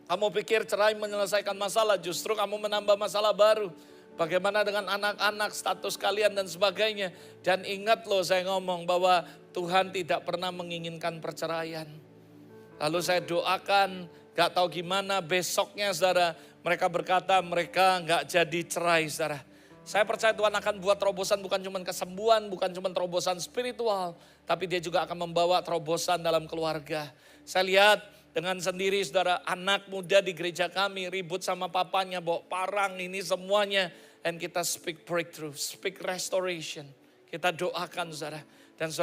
Kamu pikir cerai menyelesaikan masalah, justru kamu menambah masalah baru. Bagaimana dengan anak-anak, status kalian dan sebagainya. Dan ingat loh, saya ngomong bahwa Tuhan tidak pernah menginginkan perceraian. Lalu saya doakan, gak tahu gimana besoknya, mereka berkata mereka gak jadi cerai, Saya percaya Tuhan akan buat terobosan, bukan cuma kesembuhan, bukan cuma terobosan spiritual, tapi dia juga akan membawa terobosan dalam keluarga. Saya lihat dengan sendiri, anak muda di gereja kami ribut sama papanya, bawa parang ini semuanya. Dan kita speak breakthrough, speak restoration. Kita doakan, Dan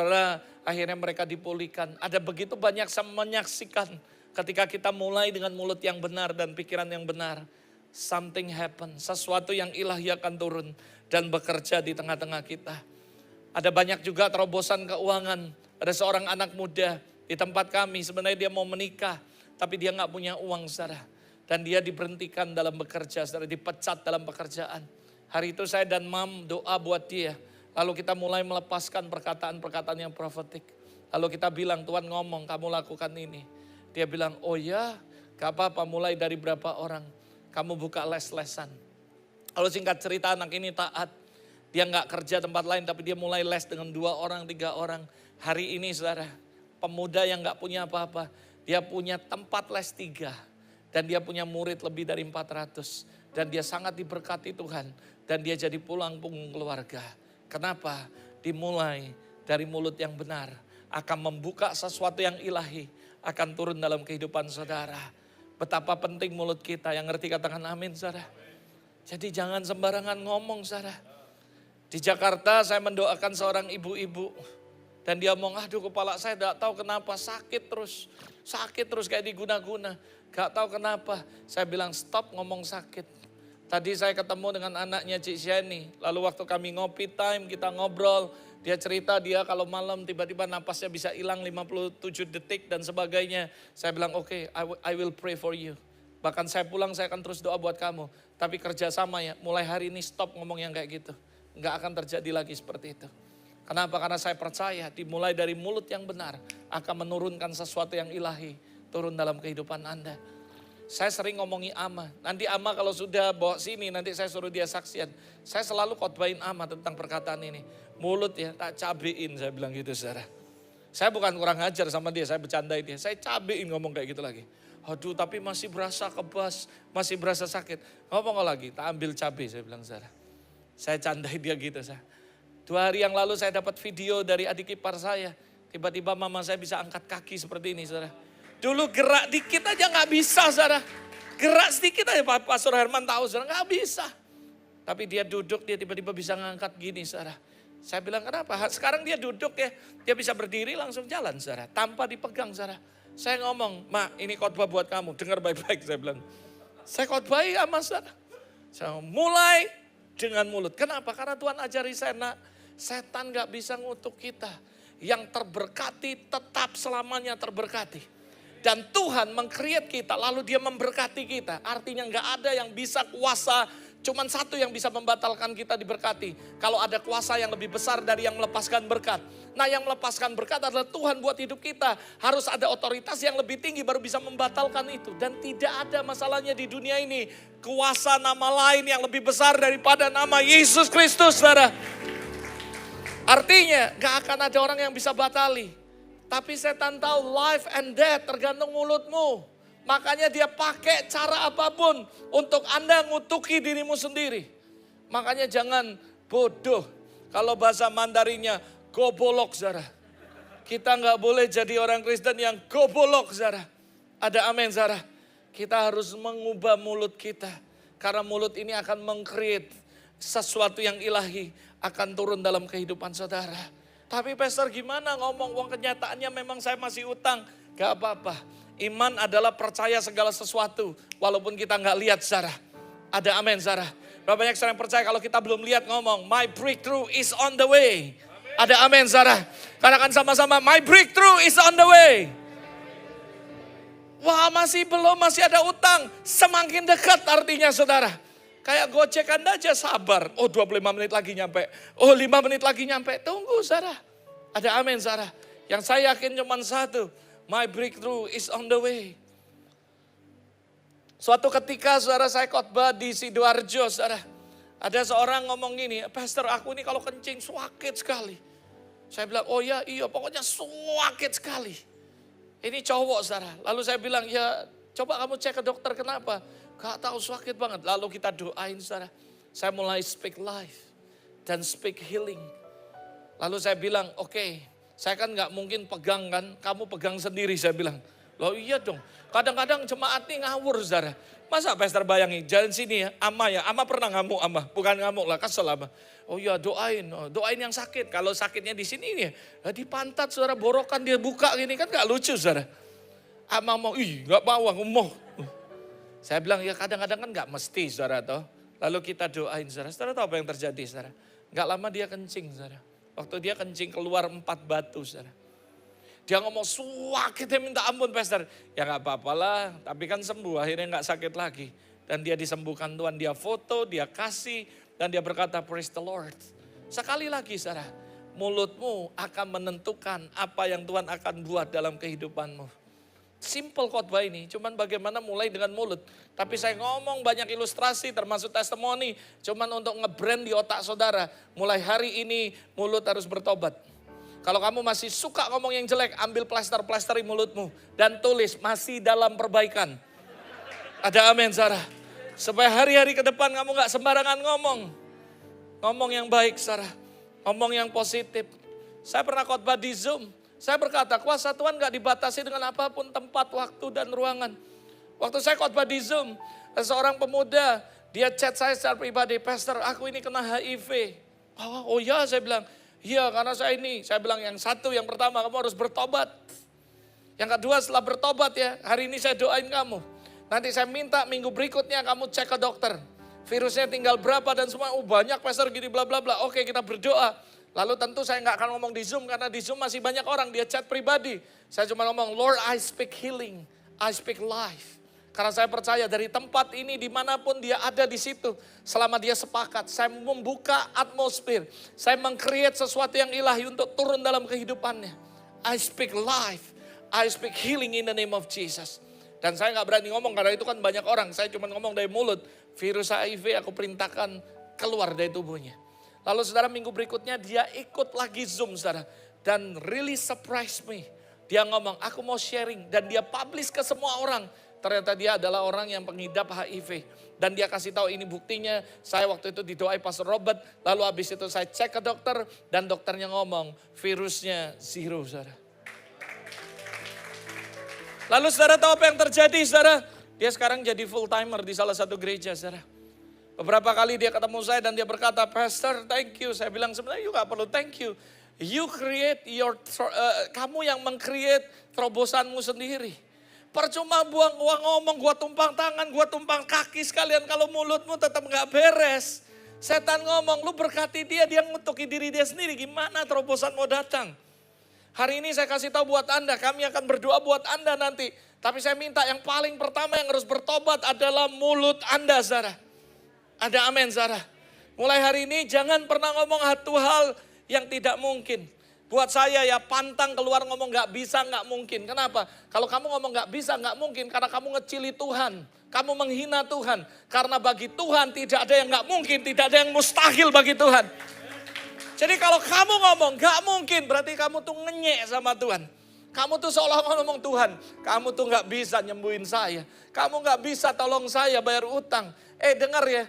akhirnya mereka dipulihkan. Ada begitu banyak menyaksikan ketika kita mulai dengan mulut yang benar dan pikiran yang benar. Something happen, sesuatu yang ilahi akan turun dan bekerja di tengah-tengah kita. Ada banyak juga terobosan keuangan. Ada seorang anak muda di tempat kami, sebenarnya dia mau menikah, tapi dia gak punya uang, Dan dia diberhentikan dalam bekerja, dipecat dalam pekerjaan. Hari itu saya dan Mam doa buat dia. Lalu kita mulai melepaskan perkataan-perkataan yang profetik. Lalu kita bilang, Tuhan ngomong, kamu lakukan ini. Dia bilang, oh ya, gak apa-apa, mulai dari berapa orang. Kamu buka les-lesan. Lalu singkat cerita, anak ini taat. Dia gak kerja tempat lain, tapi dia mulai les dengan 2 orang, 3 orang. Hari ini, pemuda yang gak punya apa-apa, dia punya tempat les 3. Dan dia punya murid lebih dari 400. Dan dia sangat diberkati Tuhan. Dan dia jadi pulang punggung keluarga. Kenapa? Dimulai dari mulut yang benar. Akan membuka sesuatu yang ilahi. Akan turun dalam kehidupan saudara. Betapa penting mulut kita. Yang ngerti katakan amin, Jadi jangan sembarangan ngomong, Di Jakarta saya mendoakan seorang ibu-ibu. Dan dia ngomong, aduh kepala saya gak tahu kenapa sakit terus. Sakit terus kayak diguna-guna. Gak tahu kenapa. Saya bilang stop ngomong sakit. Tadi saya ketemu dengan anaknya Cik Shani. Lalu waktu kami ngopi time, kita ngobrol. Dia cerita dia kalau malam tiba-tiba napasnya bisa hilang 57 detik dan sebagainya. Saya bilang oke, I will pray for you. Bahkan saya pulang saya akan terus doa buat kamu. Tapi kerjasama ya, mulai hari ini stop ngomong yang kayak gitu. Nggak akan terjadi lagi seperti itu. Kenapa? Karena saya percaya dimulai dari mulut yang benar akan menurunkan sesuatu yang ilahi turun dalam kehidupan Anda. Saya sering ngomongi Ama. Nanti Ama kalau sudah bawa sini nanti saya suruh dia saksian. Saya selalu khotbahin Ama tentang perkataan ini. Mulut ya tak cabein, saya bilang gitu, Saya bukan kurang ajar sama dia, saya bercandai dia. Saya cabein ngomong kayak gitu lagi. Aduh tapi masih berasa kebas, masih berasa sakit. Ngomong lagi, tak ambil cabai, saya bilang, Saya candai dia gitu, 2 hari yang lalu saya dapat video dari adik ipar saya. Tiba-tiba mama saya bisa angkat kaki seperti ini, Dulu gerak dikit aja gak bisa, Gerak sedikit aja Pastor Herman tahu, gak bisa. Tapi dia duduk, dia tiba-tiba bisa ngangkat gini, Saya bilang kenapa? Sekarang dia duduk ya, dia bisa berdiri langsung jalan, Tanpa dipegang, Saya ngomong, Mak ini khotbah buat kamu, dengar baik-baik, saya bilang. Saya khotbahi sama Saya mulai dengan mulut. Kenapa? Karena Tuhan ajari saya, nak, setan gak bisa ngutuk kita. Yang terberkati tetap selamanya terberkati. Dan Tuhan meng-create kita, lalu dia memberkati kita. Artinya gak ada yang bisa kuasa, cuman satu yang bisa membatalkan kita diberkati. Kalau ada kuasa yang lebih besar dari yang melepaskan berkat. Nah yang melepaskan berkat adalah Tuhan buat hidup kita. Harus ada otoritas yang lebih tinggi baru bisa membatalkan itu. Dan tidak ada masalahnya di dunia ini. Kuasa nama lain yang lebih besar daripada nama Yesus Kristus, saudara. Artinya gak akan ada orang yang bisa batali. Tapi setan tahu life and death tergantung mulutmu. Makanya dia pakai cara apapun untuk Anda ngutuki dirimu sendiri. Makanya jangan bodoh. Kalau bahasa Mandarinnya, gobolok saudara. Kita nggak boleh jadi orang Kristen yang gobolok saudara. Ada amin saudara. Kita harus mengubah mulut kita. Karena mulut ini akan meng-create sesuatu yang ilahi akan turun dalam kehidupan saudara. Tapi pastor gimana ngomong uang kenyataannya memang saya masih utang. Gak apa-apa. Iman adalah percaya segala sesuatu walaupun kita nggak lihat saudara. Ada amin saudara. Berapa banyak saudara yang percaya kalau kita belum lihat ngomong my breakthrough is on the way. Ada amin saudara. Katakan sama-sama my breakthrough is on the way. Wah masih belum, masih ada utang. Semakin dekat artinya saudara. Kayak Gojek Anda aja sabar. Oh 25 menit lagi nyampe. Oh 5 menit lagi nyampe. Tunggu saudara. Ada amin saudara. Yang saya yakin cuma satu. My breakthrough is on the way. Suatu ketika saudara saya khotbah di Sidoarjo saudara. Ada seorang ngomong gini. Pastor aku ini kalau kencing sakit sekali. Saya bilang oh ya iya pokoknya sakit sekali. Ini cowok saudara. Lalu saya bilang ya coba kamu cek ke dokter kenapa. Gak tahu sakit banget. Lalu kita doain saudara. Saya mulai speak life dan speak healing. Lalu saya bilang oke, saya kan gak mungkin pegang kan. Kamu pegang sendiri saya bilang. Loh iya dong. Kadang-kadang jemaat ini ngawur saudara. Masa pastor bayangin jalan sini ya. Ama pernah ngamuk ama. Bukan ngamuk lah kesel ama. Oh iya doain yang sakit. Kalau sakitnya di sini nih ya. Di pantat saudara borokan dia buka gini kan gak lucu saudara. Ama mau gak mau aku mau. Saya bilang ya kadang-kadang kan gak mesti saudara toh. Lalu kita doain saudara. Saudara tahu apa yang terjadi saudara. Gak lama dia kencing saudara. Waktu dia kencing keluar 4 batu saudara. Dia ngomong sakitnya minta ampun pastor. Ya gak apa-apalah tapi kan sembuh akhirnya gak sakit lagi. Dan dia disembuhkan Tuhan. Dia foto, dia kasih. Dan dia berkata praise the Lord. Sekali lagi saudara. Mulutmu akan menentukan apa yang Tuhan akan buat dalam kehidupanmu. Simple khotbah ini. Cuman bagaimana mulai dengan mulut. Tapi saya ngomong banyak ilustrasi termasuk testimoni. Cuman untuk ngebrand di otak saudara. Mulai hari ini mulut harus bertobat. Kalau kamu masih suka ngomong yang jelek. Ambil plasteri mulutmu. Dan tulis masih dalam perbaikan. Ada amin saudara. Supaya hari-hari ke depan kamu gak sembarangan ngomong. Ngomong yang baik saudara. Ngomong yang positif. Saya pernah khotbah di Zoom. Saya berkata kuasa Tuhan gak dibatasi dengan apapun tempat, waktu dan ruangan. Waktu saya khotbah di Zoom. Seorang pemuda dia chat saya secara pribadi. Pastor aku ini kena HIV. Oh ya saya bilang. Iya karena saya ini. Saya bilang yang satu yang pertama kamu harus bertobat. Yang kedua setelah bertobat ya. Hari ini saya doain kamu. Nanti saya minta minggu berikutnya kamu cek ke dokter. Virusnya tinggal berapa dan semua. Banyak pastor gini bla bla bla. Oke kita berdoa. Lalu tentu saya nggak akan ngomong di Zoom. Karena di Zoom masih banyak orang. Dia chat pribadi. Saya cuma ngomong Lord I speak healing. I speak life. Karena saya percaya dari tempat ini dimanapun dia ada di situ. Selama dia sepakat. Saya membuka atmosfer. Saya meng-create sesuatu yang ilahi untuk turun dalam kehidupannya. I speak life. I speak healing in the name of Jesus. Dan saya gak berani ngomong karena itu kan banyak orang. Saya cuma ngomong dari mulut. Virus HIV aku perintahkan keluar dari tubuhnya. Lalu saudara minggu berikutnya dia ikut lagi Zoom saudara. Dan really surprise me. Dia ngomong aku mau sharing. Dan dia publish ke semua orang. Ternyata dia adalah orang yang pengidap HIV. Dan dia kasih tahu ini buktinya. Saya waktu itu didoai Pastor Robert. Lalu habis itu saya cek ke dokter. Dan dokternya ngomong virusnya zero saudara. Lalu saudara tahu apa yang terjadi saudara? Dia sekarang jadi full timer di salah satu gereja saudara. Beberapa kali dia ketemu saya dan dia berkata, Pastor thank you. Saya bilang sebenarnya you gak perlu thank you. You create kamu yang meng-create terobosanmu sendiri. Percuma buang uang ngomong, gua tumpang tangan, gua tumpang kaki sekalian. Kalau mulutmu tetap gak beres. Setan ngomong, lu berkati dia ngutuki diri dia sendiri. Gimana terobosan mau datang? Hari ini saya kasih tahu buat Anda, kami akan berdoa buat Anda nanti. Tapi saya minta yang paling pertama yang harus bertobat adalah mulut Anda, saudara. Ada amin, saudara. Mulai hari ini jangan pernah ngomong satu hal yang tidak mungkin. Buat saya ya pantang keluar ngomong gak bisa, gak mungkin. Kenapa? Kalau kamu ngomong gak bisa, gak mungkin karena kamu ngecili Tuhan. Kamu menghina Tuhan. Karena bagi Tuhan tidak ada yang gak mungkin, tidak ada yang mustahil bagi Tuhan. Jadi kalau kamu ngomong gak mungkin berarti kamu tuh ngenyek sama Tuhan. Kamu tuh seolah ngomong Tuhan, kamu tuh gak bisa nyembuhin saya. Kamu gak bisa tolong saya bayar utang. Dengar ya,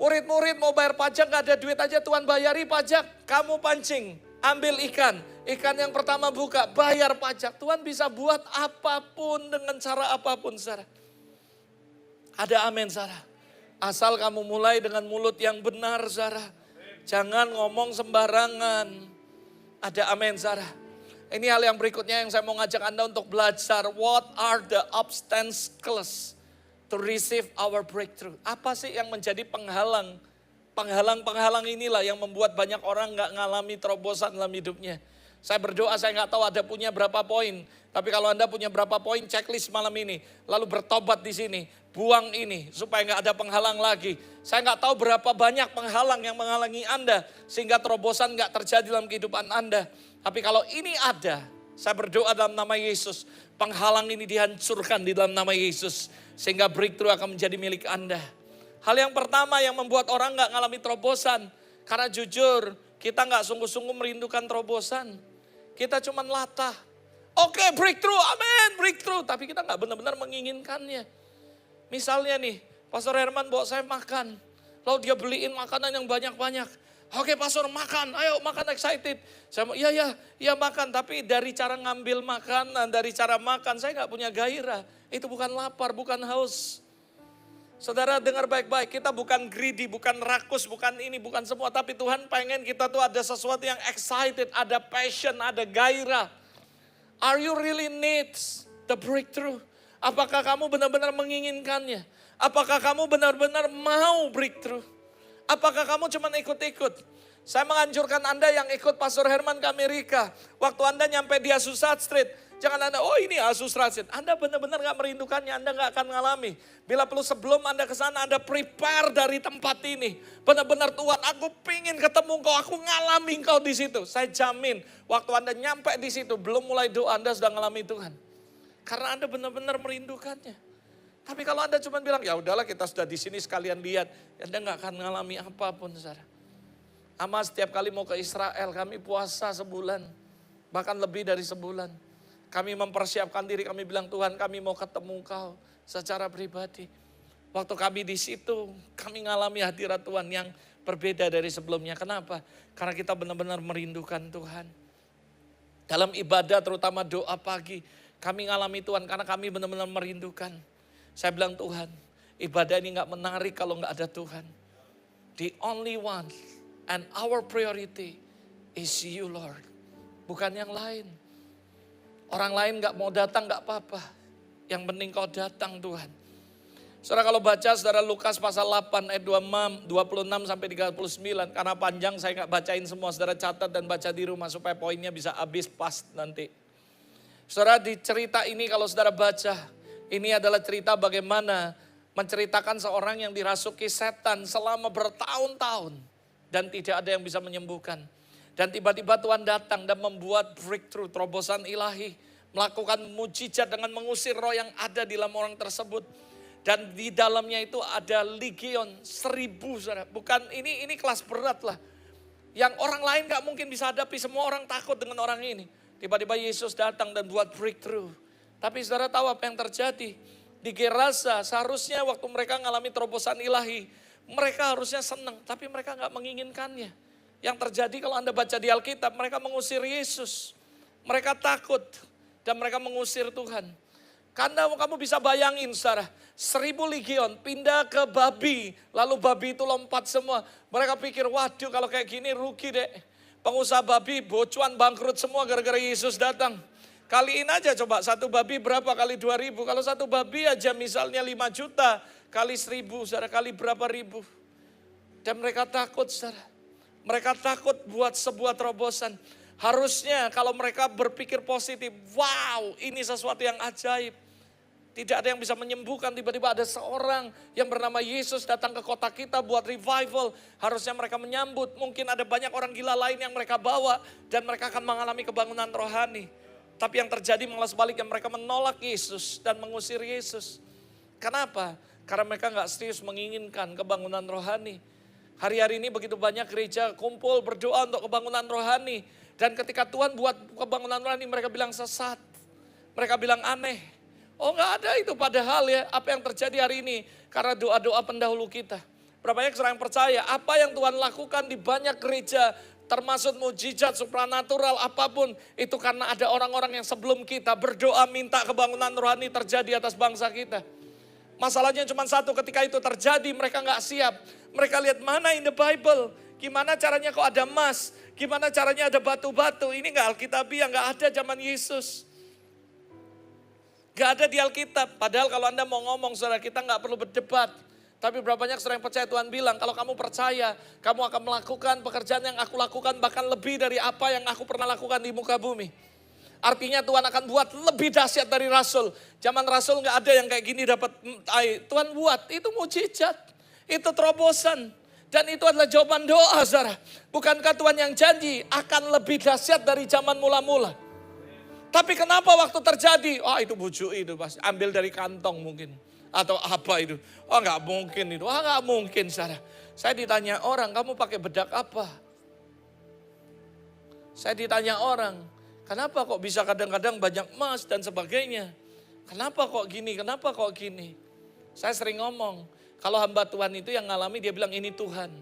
Murid-murid mau bayar pajak gak ada duit aja, Tuhan bayari pajak. Kamu pancing, ambil ikan. Ikan yang pertama buka, bayar pajak. Tuhan bisa buat apapun dengan cara apapun, saudara. Ada amin, saudara. Asal kamu mulai dengan mulut yang benar, saudara. Jangan ngomong sembarangan. Ada amin, saudara. Ini hal yang berikutnya yang saya mau ngajak Anda untuk belajar. What are the obstacles to receive our breakthrough? Apa sih yang menjadi penghalang? Penghalang inilah yang membuat banyak orang gak ngalami terobosan dalam hidupnya. Saya berdoa, saya gak tahu ada punya berapa poin. Tapi kalau Anda punya berapa poin, checklist malam ini. Lalu bertobat di sini, buang ini supaya gak ada penghalang lagi. Saya gak tahu berapa banyak penghalang yang menghalangi Anda. Sehingga terobosan gak terjadi dalam kehidupan Anda. Tapi kalau ini ada, saya berdoa dalam nama Yesus. Penghalang ini dihancurkan di dalam nama Yesus. Sehingga breakthrough akan menjadi milik Anda. Hal yang pertama yang membuat orang gak ngalami terobosan. Karena jujur, kita gak sungguh-sungguh merindukan terobosan. Kita cuman latah. Oke, breakthrough, amin, breakthrough. Tapi kita gak benar-benar menginginkannya. Misalnya nih, Pastor Herman bawa saya makan. Lalu dia beliin makanan yang banyak-banyak. Oke Pastor, makan, ayo makan, excited. Saya mau, iya makan. Tapi dari cara ngambil makanan, dari cara makan, saya gak punya gairah. Itu bukan lapar, bukan haus. Saudara dengar baik-baik, kita bukan greedy, bukan rakus, bukan ini, bukan semua. Tapi Tuhan pengen kita tuh ada sesuatu yang excited, ada passion, ada gairah. Are you really needs the breakthrough? Apakah kamu benar-benar menginginkannya? Apakah kamu benar-benar mau breakthrough? Apakah kamu cuma ikut-ikut? Saya menganjurkan Anda yang ikut Pastor Herman ke Amerika. Waktu Anda nyampe di Azusa Street, jangan Anda, oh ini Azusa Street. Anda benar-benar gak merindukannya, Anda gak akan mengalami. Bila perlu sebelum Anda ke sana, Anda prepare dari tempat ini. Benar-benar Tuhan, aku pingin ketemu Engkau, aku ngalami Engkau di situ. Saya jamin, waktu Anda nyampe di situ, belum mulai doa, Anda sudah ngalami Tuhan. Karena Anda benar-benar merindukannya. Tapi kalau Anda cuma bilang, ya udahlah kita sudah di sini sekalian lihat. Anda gak akan ngalami apapun, saudara. Ama setiap kali mau ke Israel, kami puasa sebulan. Bahkan lebih dari sebulan. Kami mempersiapkan diri, kami bilang Tuhan kami mau ketemu Kau secara pribadi. Waktu kami di situ, kami ngalami hadirat Tuhan yang berbeda dari sebelumnya. Kenapa? Karena kita benar-benar merindukan Tuhan. Dalam ibadah terutama doa pagi, kami ngalami Tuhan karena kami benar-benar merindukan. Saya bilang Tuhan, ibadah ini gak menarik kalau gak ada Tuhan. The only one and our priority is you Lord. Bukan yang lain. Orang lain gak mau datang gak apa-apa. Yang penting Kau datang Tuhan. Saudara kalau baca saudara Lukas pasal 8 ayat 26 sampai 39. Karena panjang saya gak bacain semua. Saudara catat dan baca di rumah supaya poinnya bisa habis pas nanti. Saudara di cerita ini kalau saudara baca. Ini adalah cerita bagaimana menceritakan seorang yang dirasuki setan selama bertahun-tahun. Dan tidak ada yang bisa menyembuhkan. Dan tiba-tiba Tuhan datang dan membuat breakthrough, terobosan ilahi. Melakukan mujizat dengan mengusir roh yang ada di dalam orang tersebut. Dan di dalamnya itu ada legion 1000 saudara. Bukan ini kelas berat lah. Yang orang lain gak mungkin bisa hadapi, semua orang takut dengan orang ini. Tiba-tiba Yesus datang dan buat breakthrough. Tapi saudara tahu apa yang terjadi? Di Gerasa seharusnya waktu mereka mengalami terobosan ilahi. Mereka harusnya senang, tapi mereka gak menginginkannya. Yang terjadi kalau Anda baca di Alkitab, mereka mengusir Yesus. Mereka takut dan mereka mengusir Tuhan. Karena kamu bisa bayangin saudara, 1000 legion pindah ke babi. Lalu babi itu lompat semua. Mereka pikir, waduh kalau kayak gini rugi deh. Pengusaha babi bocuan bangkrut semua gara-gara Yesus datang. Kaliin aja coba satu babi berapa kali 2000. Kalau satu babi aja misalnya 5 juta kali 1000 saudara kali berapa ribu. Dan mereka takut saudara. Mereka takut buat sebuah terobosan. Harusnya kalau mereka berpikir positif. Wow ini sesuatu yang ajaib. Tidak ada yang bisa menyembuhkan. Tiba-tiba ada seorang yang bernama Yesus datang ke kota kita buat revival. Harusnya mereka menyambut. Mungkin ada banyak orang gila lain yang mereka bawa. Dan mereka akan mengalami kebangunan rohani. Tapi yang terjadi malah sebaliknya mereka menolak Yesus dan mengusir Yesus. Kenapa? Karena mereka gak serius menginginkan kebangunan rohani. Hari-hari ini begitu banyak gereja kumpul berdoa untuk kebangunan rohani. Dan ketika Tuhan buat kebangunan rohani mereka bilang sesat. Mereka bilang aneh. Oh gak ada itu padahal ya apa yang terjadi hari ini. Karena doa-doa pendahulu kita. Berapa banyak orang yang percaya apa yang Tuhan lakukan di banyak gereja, termasuk mujizat, supranatural, apapun. Itu karena ada orang-orang yang sebelum kita berdoa minta kebangunan rohani terjadi atas bangsa kita. Masalahnya cuma satu, ketika itu terjadi mereka nggak siap. Mereka lihat mana in the Bible, gimana caranya kok ada emas, gimana caranya ada batu-batu. Ini nggak Alkitabiah, nggak ada zaman Yesus. Nggak ada di Alkitab. Padahal kalau Anda mau ngomong, saudara, kita nggak perlu berdebat. Tapi berapa banyak saudara yang percaya, Tuhan bilang, kalau kamu percaya, kamu akan melakukan pekerjaan yang aku lakukan, bahkan lebih dari apa yang aku pernah lakukan di muka bumi. Artinya Tuhan akan buat lebih dahsyat dari Rasul. Zaman Rasul nggak ada yang kayak gini dapat air. Tuhan buat, itu mujizat, itu terobosan. Dan itu adalah jawaban doa, saudara. Bukankah Tuhan yang janji akan lebih dahsyat dari zaman mula-mula? Tapi kenapa waktu terjadi, itu bujuk itu, pas ambil dari kantong mungkin. Atau apa itu, nggak mungkin itu, nggak mungkin, saudara. Saya ditanya orang, kamu pakai bedak apa? Saya ditanya orang, kenapa kok bisa kadang-kadang banyak emas dan sebagainya? Kenapa kok gini, kenapa kok gini? Saya sering ngomong, kalau hamba Tuhan itu yang ngalami, dia bilang ini Tuhan.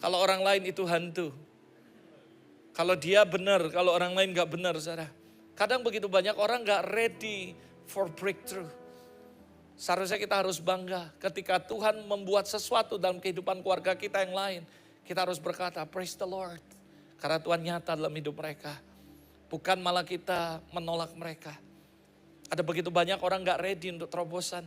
Kalau orang lain itu hantu. Kalau dia benar, kalau orang lain gak benar, saudara. Kadang begitu banyak orang gak ready for breakthrough. Seharusnya kita harus bangga ketika Tuhan membuat sesuatu dalam kehidupan keluarga kita yang lain. Kita harus berkata, praise the Lord. Karena Tuhan nyata dalam hidup mereka. Bukan malah kita menolak mereka. Ada begitu banyak orang gak ready untuk terobosan.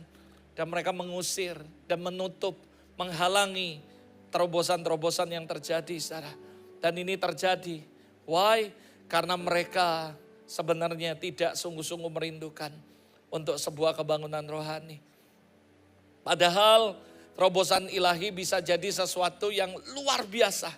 Dan mereka mengusir dan menutup, menghalangi terobosan-terobosan yang terjadi, saudara. Dan ini terjadi. Why? Karena mereka sebenarnya tidak sungguh-sungguh merindukan untuk sebuah kebangunan rohani. Padahal terobosan ilahi bisa jadi sesuatu yang luar biasa.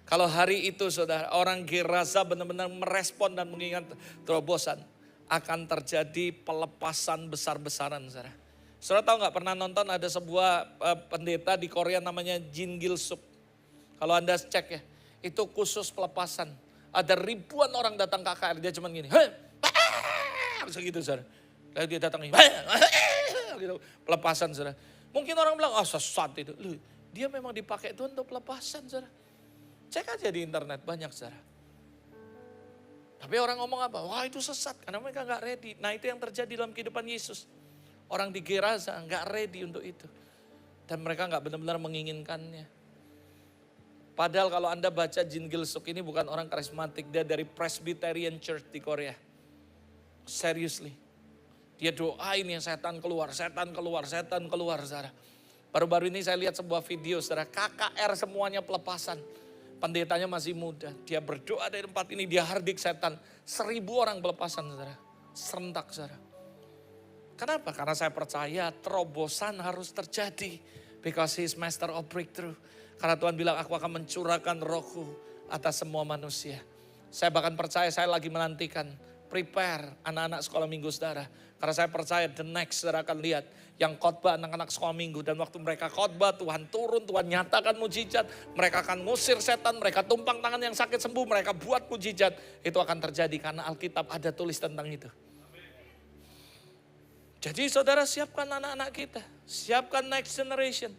Kalau hari itu, saudara, orang Gerasa benar-benar merespon dan mengingat terobosan, akan terjadi pelepasan besar-besaran, saudara. Saudara tahu nggak, pernah nonton ada sebuah pendeta di Korea namanya Jin Gil Suk. Kalau Anda cek ya, itu khusus pelepasan. Ada ribuan orang datang ke KKR, dia cuma gini, segitu, saudara. Lalu dia datang gitu, pelepasan, saudara. Mungkin orang bilang, sesat itu. Loh, dia memang dipakai Tuhan untuk pelepasan, saudara. Cek aja di internet, banyak, saudara. Tapi orang ngomong apa? Wah, itu sesat, karena mereka gak ready. Nah, itu yang terjadi dalam kehidupan Yesus. Orang di Gerasa gak ready untuk itu. Dan mereka gak benar-benar menginginkannya. Padahal kalau Anda baca Jin Gil Suk ini bukan orang karismatik. Dia dari Presbyterian Church di Korea. Seriously. Dia doain yang setan keluar, setan keluar, setan keluar, saudara. Baru-baru ini saya lihat sebuah video, saudara. KKR semuanya pelepasan. Pendetanya masih muda. Dia berdoa dari tempat ini, dia hardik setan. 1000 orang pelepasan, saudara. Serentak, saudara. Kenapa? Karena saya percaya terobosan harus terjadi. Because he is master of breakthrough. Karena Tuhan bilang, aku akan mencurahkan rohku atas semua manusia. Saya bahkan percaya, saya lagi menantikan, prepare anak-anak sekolah minggu, saudara. Karena saya percaya the next, saudara akan lihat yang khotbah anak-anak sekolah minggu. Dan waktu mereka khotbah, Tuhan turun, Tuhan nyatakan mujizat. Mereka akan ngusir setan, mereka tumpang tangan yang sakit sembuh, mereka buat mujizat. Itu akan terjadi karena Alkitab ada tulis tentang itu. Jadi saudara, siapkan anak-anak kita, siapkan next generation.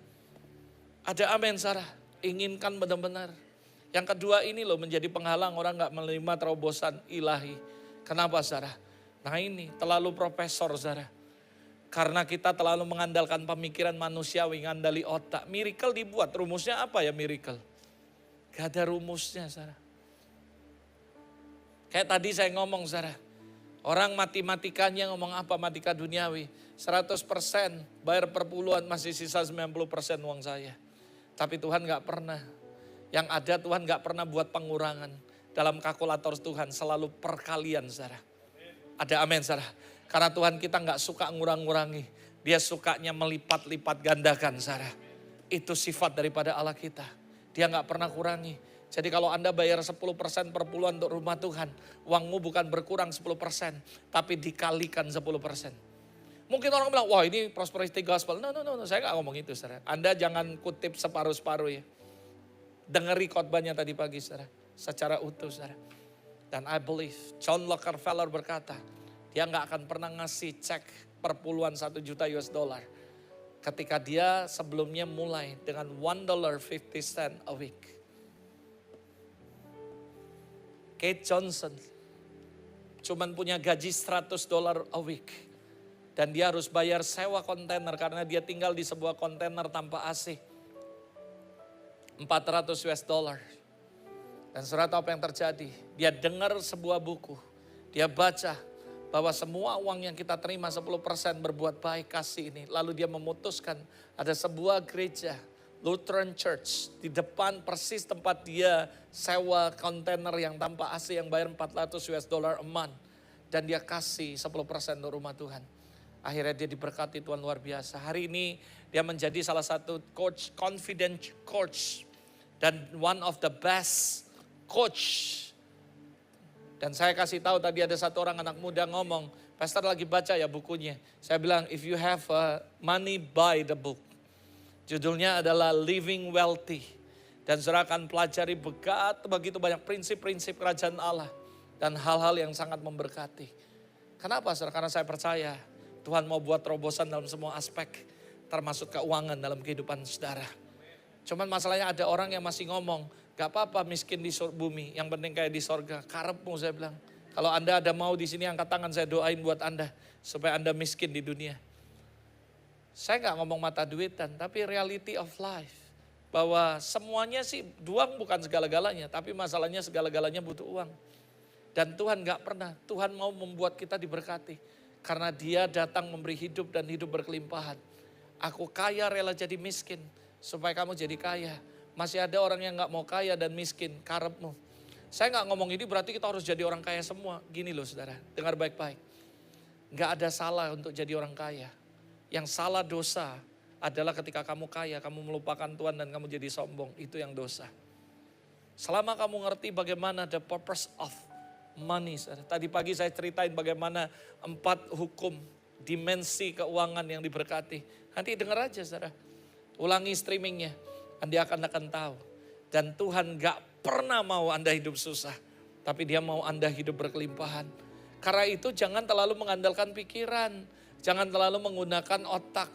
Ada amin, Sarah, inginkan benar-benar. Yang kedua ini loh menjadi penghalang orang gak menerima terobosan ilahi. Kenapa, Sarah? Nah ini terlalu profesor, Sarah. Karena kita terlalu mengandalkan pemikiran manusiawi, ngandali otak. Miracle dibuat, rumusnya apa ya miracle? Gak ada rumusnya, Sarah. Kayak tadi saya ngomong, Sarah. Orang matematikanya ngomong apa, matematika duniawi. 100% bayar perpuluhan, masih sisa 90% uang saya. Tapi Tuhan gak pernah. Yang ada Tuhan gak pernah buat pengurangan. Dalam kalkulator Tuhan selalu perkalian, Sarah. Ada amin, Sarah. Karena Tuhan kita gak suka ngurang-ngurangi. Dia sukanya melipat-lipat gandakan, Sarah. Itu sifat daripada Allah kita. Dia gak pernah kurangi. Jadi kalau Anda bayar 10% perpuluhan untuk rumah Tuhan, uangmu bukan berkurang 10%, tapi dikalikan 10%. Mungkin orang bilang, wah ini prosperity gospel. No, saya gak ngomong itu, saudara. Anda jangan kutip separuh-separuh ya. Dengeri khotbahnya tadi pagi, saudara. Secara utuh, saudara. Dan I believe, John Rockefeller berkata, dia gak akan pernah ngasih cek perpuluhan $1 juta. Ketika dia sebelumnya mulai dengan $1.50 a week. Kate Johnson cuman punya gaji $100 a week. Dan dia harus bayar sewa kontainer karena dia tinggal di sebuah kontainer tanpa AC. $400. Dan saudara tahu apa yang terjadi? Dia dengar sebuah buku. Dia baca bahwa semua uang yang kita terima 10% berbuat baik kasih ini. Lalu dia memutuskan ada sebuah gereja Lutheran Church di depan persis tempat dia sewa kontainer yang tanpa AC yang bayar $400 a month. Dan dia kasih 10% untuk rumah Tuhan. Akhirnya dia diberkati Tuhan luar biasa. Hari ini dia menjadi salah satu coach, confident coach. Dan one of the best coach. Dan saya kasih tahu tadi ada satu orang anak muda ngomong, Pastor lagi baca ya bukunya. Saya bilang, if you have money, buy the book. Judulnya adalah Living Wealthy. Dan saudara akan pelajari begitu banyak prinsip-prinsip kerajaan Allah. Dan hal-hal yang sangat memberkati. Kenapa saudara? Karena saya percaya Tuhan mau buat terobosan dalam semua aspek. Termasuk keuangan dalam kehidupan saudara. Cuman masalahnya ada orang yang masih ngomong, gak apa-apa miskin di bumi, yang penting kayak di sorga. Karepmu saya bilang, kalau Anda ada mau di sini angkat tangan saya doain buat Anda. Supaya Anda miskin di dunia. Saya gak ngomong mata duitan, tapi reality of life. Bahwa semuanya sih, uang bukan segala-galanya, tapi masalahnya segala-galanya butuh uang. Dan Tuhan gak pernah, Tuhan mau membuat kita diberkati. Karena dia datang memberi hidup dan hidup berkelimpahan. Aku kaya rela jadi miskin. Supaya kamu jadi kaya. Masih ada orang yang gak mau kaya dan miskin, karepmu. Saya gak ngomong ini berarti kita harus jadi orang kaya semua. Gini loh saudara, dengar baik-baik. Gak ada salah untuk jadi orang kaya. Yang salah dosa adalah ketika kamu kaya, kamu melupakan Tuhan dan kamu jadi sombong. Itu yang dosa. Selama kamu ngerti bagaimana the purpose of money. Saudara. Tadi pagi saya ceritain bagaimana 4 hukum dimensi keuangan yang diberkati. Nanti dengar aja saudara. Ulangi streamingnya, Anda akan tahu. Dan Tuhan gak pernah mau Anda hidup susah. Tapi dia mau Anda hidup berkelimpahan. Karena itu jangan terlalu mengandalkan pikiran. Jangan terlalu menggunakan otak.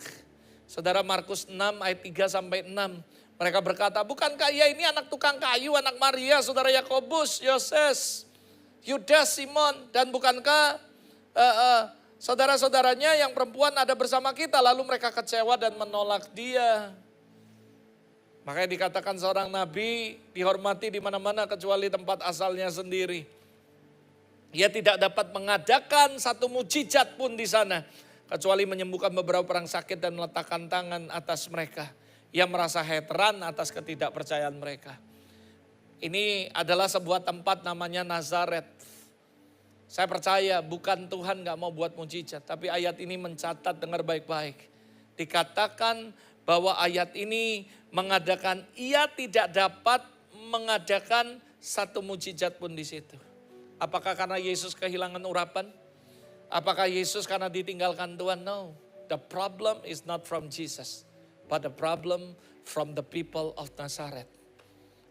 Saudara Markus 6 ayat 3-6. Mereka berkata, bukankah ia ini anak tukang kayu, anak Maria, saudara Yakobus, Yoses, Yudas, Simon. Dan bukankah saudara-saudaranya yang perempuan ada bersama kita, lalu mereka kecewa dan menolak dia. Makanya dikatakan seorang nabi dihormati di mana-mana kecuali tempat asalnya sendiri. Ia tidak dapat mengadakan satu mujizat pun di sana. Kecuali menyembuhkan beberapa orang sakit dan meletakkan tangan atas mereka. Ia merasa heran atas ketidakpercayaan mereka. Ini adalah sebuah tempat namanya Nazaret. Saya percaya bukan Tuhan gak mau buat mujizat. Tapi ayat ini mencatat, dengar baik-baik. Dikatakan bahwa ayat ini mengadakan, ia tidak dapat mengadakan satu mujizat pun di situ. Apakah karena Yesus kehilangan urapan? Apakah Yesus karena ditinggalkan Tuhan? No. The problem is not from Jesus. But the problem from the people of Nazareth.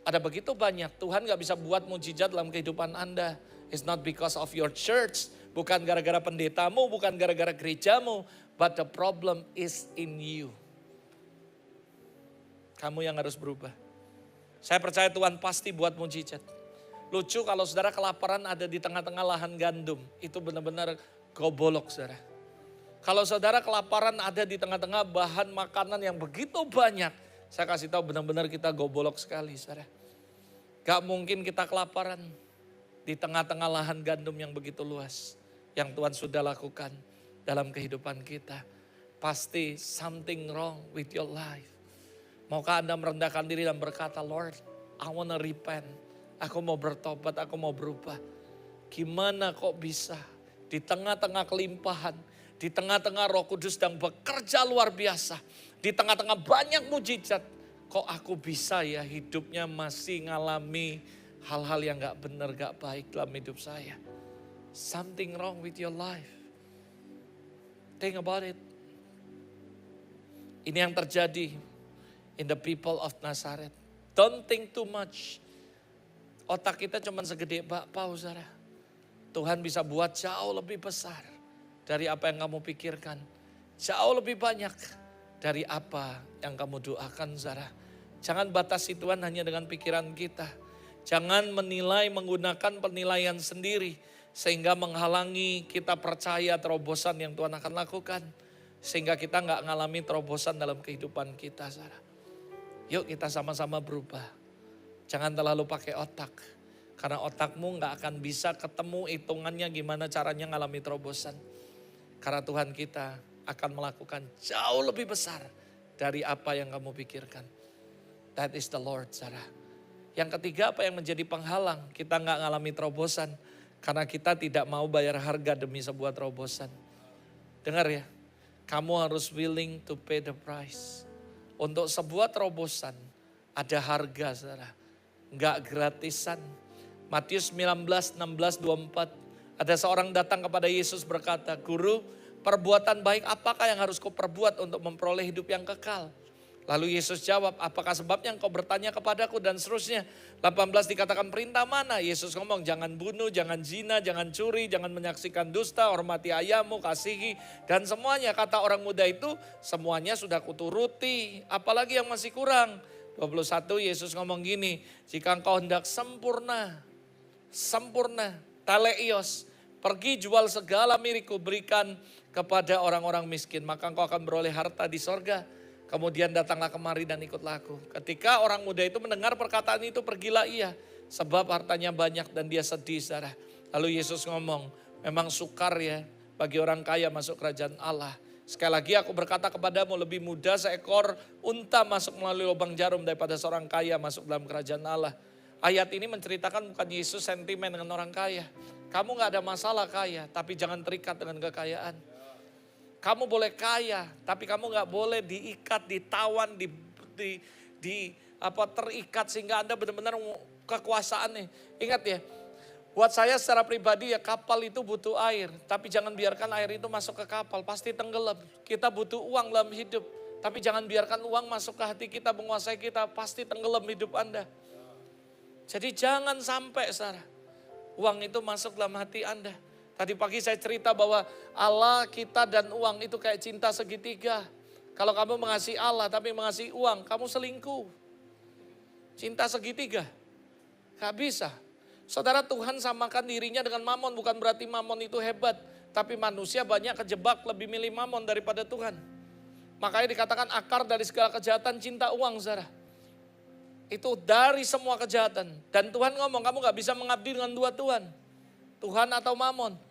Ada begitu banyak, Tuhan gak bisa buat mujizat dalam kehidupan Anda. It's not because of your church. Bukan gara-gara pendetamu, bukan gara-gara gerejamu. But the problem is in you. Kamu yang harus berubah. Saya percaya Tuhan pasti buat mujizat. Lucu kalau saudara kelaparan ada di tengah-tengah lahan gandum. Itu benar-benar gobolok saudara. Kalau saudara kelaparan ada di tengah-tengah bahan makanan yang begitu banyak. Saya kasih tahu benar-benar kita gobolok sekali saudara. Gak mungkin kita kelaparan di tengah-tengah lahan gandum yang begitu luas. Yang Tuhan sudah lakukan dalam kehidupan kita. Pasti something wrong with your life. Maukah Anda merendahkan diri dan berkata, Lord, I wanna repent. Aku mau bertobat, aku mau berubah. Gimana kok bisa? Di tengah-tengah kelimpahan, di tengah-tengah Roh Kudus sedang bekerja luar biasa, di tengah-tengah banyak mujizat, kok aku bisa ya hidupnya masih ngalami hal-hal yang gak benar, gak baik dalam hidup saya. Something wrong with your life. Think about it. Ini yang terjadi in the people of Nazareth. Don't think too much. Otak kita cuma segede bakpao, saudara. Tuhan bisa buat jauh lebih besar dari apa yang kamu pikirkan. Jauh lebih banyak dari apa yang kamu doakan, saudara. Jangan batasi Tuhan hanya dengan pikiran kita. Jangan menilai menggunakan penilaian sendiri sehingga menghalangi kita percaya terobosan yang Tuhan akan lakukan. Sehingga kita nggak ngalami terobosan dalam kehidupan kita, saudara. Yuk kita sama-sama berubah. Jangan terlalu pakai otak. Karena otakmu nggak akan bisa ketemu hitungannya gimana caranya ngalami terobosan. Karena Tuhan kita akan melakukan jauh lebih besar dari apa yang kamu pikirkan. That is the Lord, saudara. Yang ketiga, apa yang menjadi penghalang kita nggak ngalami terobosan. Karena kita tidak mau bayar harga demi sebuah terobosan. Dengar ya, kamu harus willing to pay the price. Untuk sebuah terobosan ada harga, saudara. Nggak gratisan. Matius 19, 16, 24. Ada seorang datang kepada Yesus berkata, Guru, perbuatan baik apakah yang harus kau perbuat untuk memperoleh hidup yang kekal? Lalu Yesus jawab, apakah sebabnya engkau bertanya kepadaku dan seterusnya. 18 dikatakan perintah mana? Yesus ngomong, jangan bunuh, jangan zina, jangan curi, jangan menyaksikan dusta, hormati ayahmu, kasihi. Dan semuanya, kata orang muda itu, semuanya sudah kuturuti. Apalagi yang masih kurang? 21 Yesus ngomong gini, jika engkau hendak sempurna, teleios, pergi jual segala milikku, berikan kepada orang-orang miskin, maka engkau akan beroleh harta di sorga. Kemudian datanglah kemari dan ikutlah aku. Ketika orang muda itu mendengar perkataan itu, pergilah ia. Sebab hartanya banyak dan dia sedih, saudara. Lalu Yesus ngomong, memang sukar ya bagi orang kaya masuk kerajaan Allah. Sekali lagi aku berkata kepadamu, lebih mudah seekor unta masuk melalui lubang jarum daripada seorang kaya masuk dalam kerajaan Allah. Ayat ini menceritakan bukan Yesus sentimen dengan orang kaya. Kamu gak ada masalah kaya, tapi jangan terikat dengan kekayaan. Kamu boleh kaya, tapi kamu gak boleh diikat, ditawan, terikat sehingga Anda benar-benar kekuasaan nih. Ingat ya, buat saya secara pribadi ya kapal itu butuh air. Tapi jangan biarkan air itu masuk ke kapal, pasti tenggelam. Kita butuh uang dalam hidup, tapi jangan biarkan uang masuk ke hati kita, menguasai kita, pasti tenggelam hidup Anda. Jadi jangan sampai saudara, uang itu masuk dalam hati Anda. Tadi pagi saya cerita bahwa Allah, kita dan uang itu kayak cinta segitiga. Kalau kamu mengasihi Allah tapi mengasihi uang, kamu selingkuh. Cinta segitiga, gak bisa. Saudara, Tuhan samakan dirinya dengan mamon, bukan berarti mamon itu hebat. Tapi manusia banyak kejebak lebih milih mamon daripada Tuhan. Makanya dikatakan akar dari segala kejahatan cinta uang, saudara. Itu dari semua kejahatan. Dan Tuhan ngomong, kamu gak bisa mengabdi dengan dua Tuhan. Tuhan atau mamon.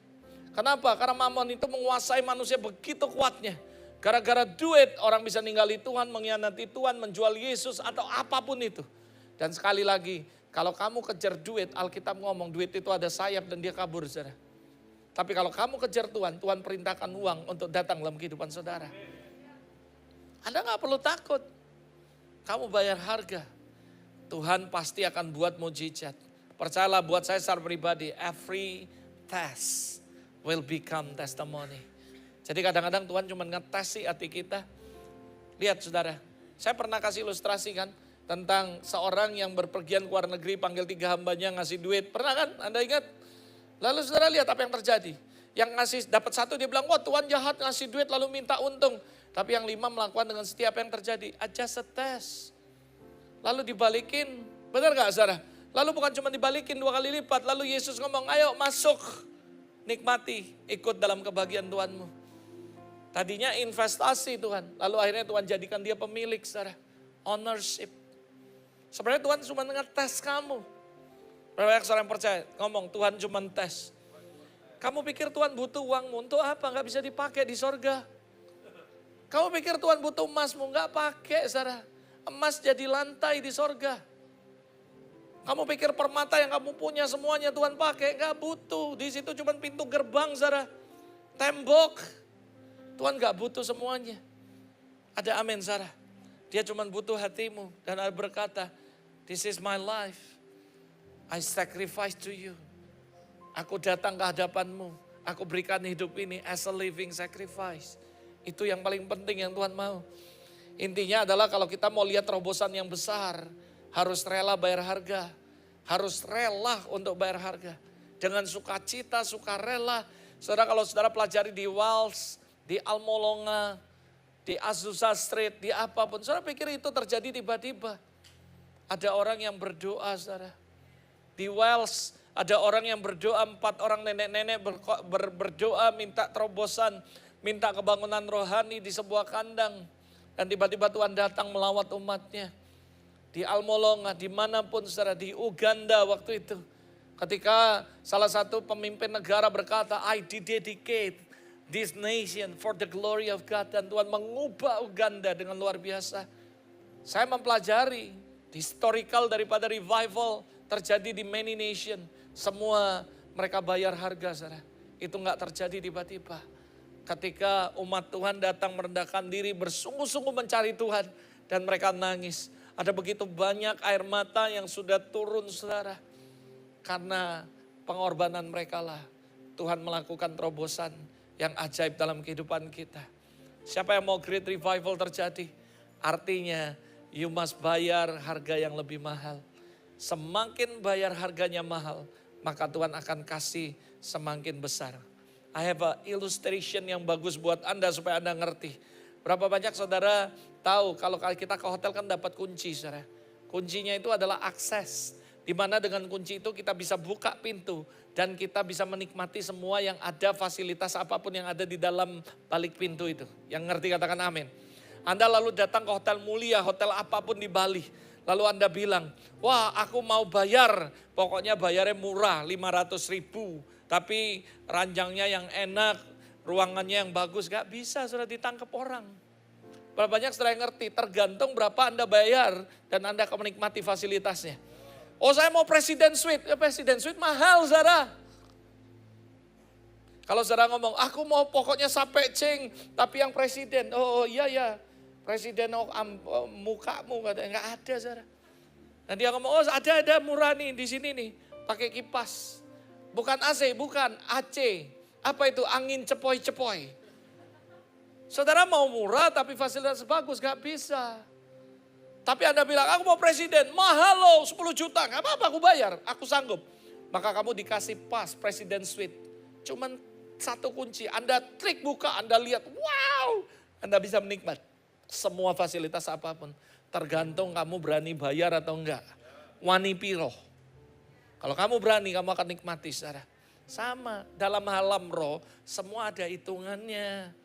Kenapa? Karena mamon itu menguasai manusia begitu kuatnya. Gara-gara duit orang bisa ninggali Tuhan, mengkhianati Tuhan, menjual Yesus atau apapun itu. Dan sekali lagi, kalau kamu kejar duit, Alkitab ngomong duit itu ada sayap dan dia kabur, saudara. Tapi kalau kamu kejar Tuhan, Tuhan perintahkan uang untuk datang dalam kehidupan saudara. Anda gak perlu takut. Kamu bayar harga. Tuhan pasti akan buat mujizat. Percayalah buat saya secara pribadi, every test will become testimony. Jadi kadang-kadang Tuhan cuma ngetes sih hati kita. Lihat saudara, saya pernah kasih ilustrasi kan tentang seorang yang berpergian ke luar negeri, panggil 3 hambanya ngasih duit. Pernah kan? Anda ingat? Lalu saudara lihat apa yang terjadi. Yang ngasih dapat 1 dia bilang, wah Tuhan jahat ngasih duit lalu minta untung. Tapi yang 5 melakukan dengan setia. Apa yang terjadi? Just a test. Lalu dibalikin, benar gak saudara? Lalu bukan cuma dibalikin 2 kali lipat. Lalu Yesus ngomong, ayo masuk, nikmati, ikut dalam kebahagiaan Tuhanmu. Tadinya investasi Tuhan, lalu akhirnya Tuhan jadikan dia pemilik, saudara. Ownership. Sebenarnya Tuhan cuma ngetes kamu. Berapa banyak orang percaya, ngomong Tuhan cuma tes. Kamu pikir Tuhan butuh uangmu untuk apa? Gak bisa dipakai di sorga. Kamu pikir Tuhan butuh emasmu? Gak pakai, saudara. Emas jadi lantai di sorga. Kamu pikir permata yang kamu punya semuanya Tuhan pakai? Gak butuh. Di situ cuma pintu gerbang, saudara. Tembok. Tuhan gak butuh semuanya. Ada amin, saudara. Dia cuma butuh hatimu. Dan Allah berkata, this is my life. I sacrifice to you. Aku datang ke hadapanmu. Aku berikan hidup ini as a living sacrifice. Itu yang paling penting yang Tuhan mau. Intinya adalah kalau kita mau lihat terobosan yang besar, harus rela bayar harga. Harus rela untuk bayar harga. Dengan sukacita, sukarela. Saudara, kalau saudara pelajari di Wals, di Almolonga, di Azusa Street, di apapun. Saudara pikir itu terjadi tiba-tiba? Ada orang yang berdoa, saudara. Di Wales ada orang yang berdoa, 4 orang nenek-nenek berdoa minta terobosan, minta kebangunan rohani di sebuah kandang. Dan tiba-tiba Tuhan datang melawat umatnya. Di Almolonga, dimanapun saudara, di Uganda waktu itu. Ketika salah satu pemimpin negara berkata, I dedicate this nation for the glory of God. Dan Tuhan mengubah Uganda dengan luar biasa. Saya mempelajari historical daripada revival terjadi di many nation. Semua mereka bayar harga, saudara. Itu enggak terjadi tiba-tiba. Ketika umat Tuhan datang merendahkan diri, bersungguh-sungguh mencari Tuhan. Dan mereka nangis. Ada begitu banyak air mata yang sudah turun, saudara. Karena pengorbanan mereka lah Tuhan melakukan terobosan yang ajaib dalam kehidupan kita. Siapa yang mau great revival terjadi? Artinya you must bayar harga yang lebih mahal. Semakin bayar harganya mahal, maka Tuhan akan kasih semakin besar. I have a illustration yang bagus buat Anda supaya Anda ngerti. Berapa banyak saudara tahu kalau kita ke hotel kan dapat kunci, saudara. Kuncinya itu adalah akses. Di mana dengan kunci itu kita bisa buka pintu dan kita bisa menikmati semua yang ada, fasilitas apapun yang ada di dalam balik pintu itu. Yang ngerti katakan amin. Anda lalu datang ke hotel mulia, hotel apapun di Bali. Lalu Anda bilang, wah aku mau bayar, pokoknya bayarnya murah 500.000. Tapi ranjangnya yang enak, ruangannya yang bagus, gak bisa sudah ditangkap orang. Berapa banyak saudara yang ngerti, tergantung berapa Anda bayar dan Anda akan menikmati fasilitasnya. Oh saya mau presiden suite, ya presiden suite mahal saudara. Kalau saudara ngomong, aku mau pokoknya sampai ceng, tapi yang presiden, oh iya ya. Presiden mukamu katanya nggak ada saudara. Dan dia ngomong, oh ada murah nih di sini nih, pakai kipas. Bukan AC, bukan AC. Apa itu? Angin cepoi-cepoi. Saudara mau murah tapi fasilitas bagus, gak bisa. Tapi Anda bilang, aku mau presiden, mahal loh 10 juta. Gak apa-apa aku bayar, aku sanggup. Maka kamu dikasih pas presiden suite. Cuman satu kunci, Anda klik buka, Anda lihat, wow. Anda bisa menikmati semua fasilitas apapun. Tergantung kamu berani bayar atau enggak. Wani piro. Kalau kamu berani, kamu akan nikmati, saudara. Sama, dalam alam roh, semua ada hitungannya.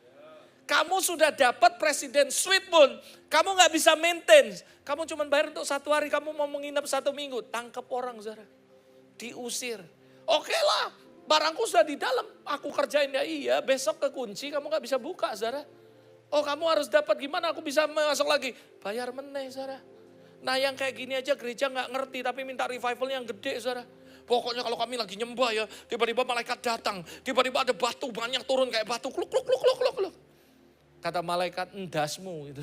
Kamu sudah dapat presiden suite pun, kamu gak bisa maintain. Kamu cuma bayar untuk 1 hari, kamu mau menginap 1 minggu. Tangkap orang, saudara. Diusir. Oke lah, barangku sudah di dalam, aku kerjain ya iya. Besok kekunci, kamu gak bisa buka, saudara. Oh kamu harus dapat, gimana aku bisa masuk lagi? Bayar meneh, saudara. Nah yang kayak gini aja gereja gak ngerti, tapi minta revival yang gede, saudara. Pokoknya kalau kami lagi nyembah ya, tiba-tiba malaikat datang. Tiba-tiba ada batu banyak turun kayak batu, kluk, kluk, kluk, kluk, kluk, kluk. Kata malaikat, endasmu itu.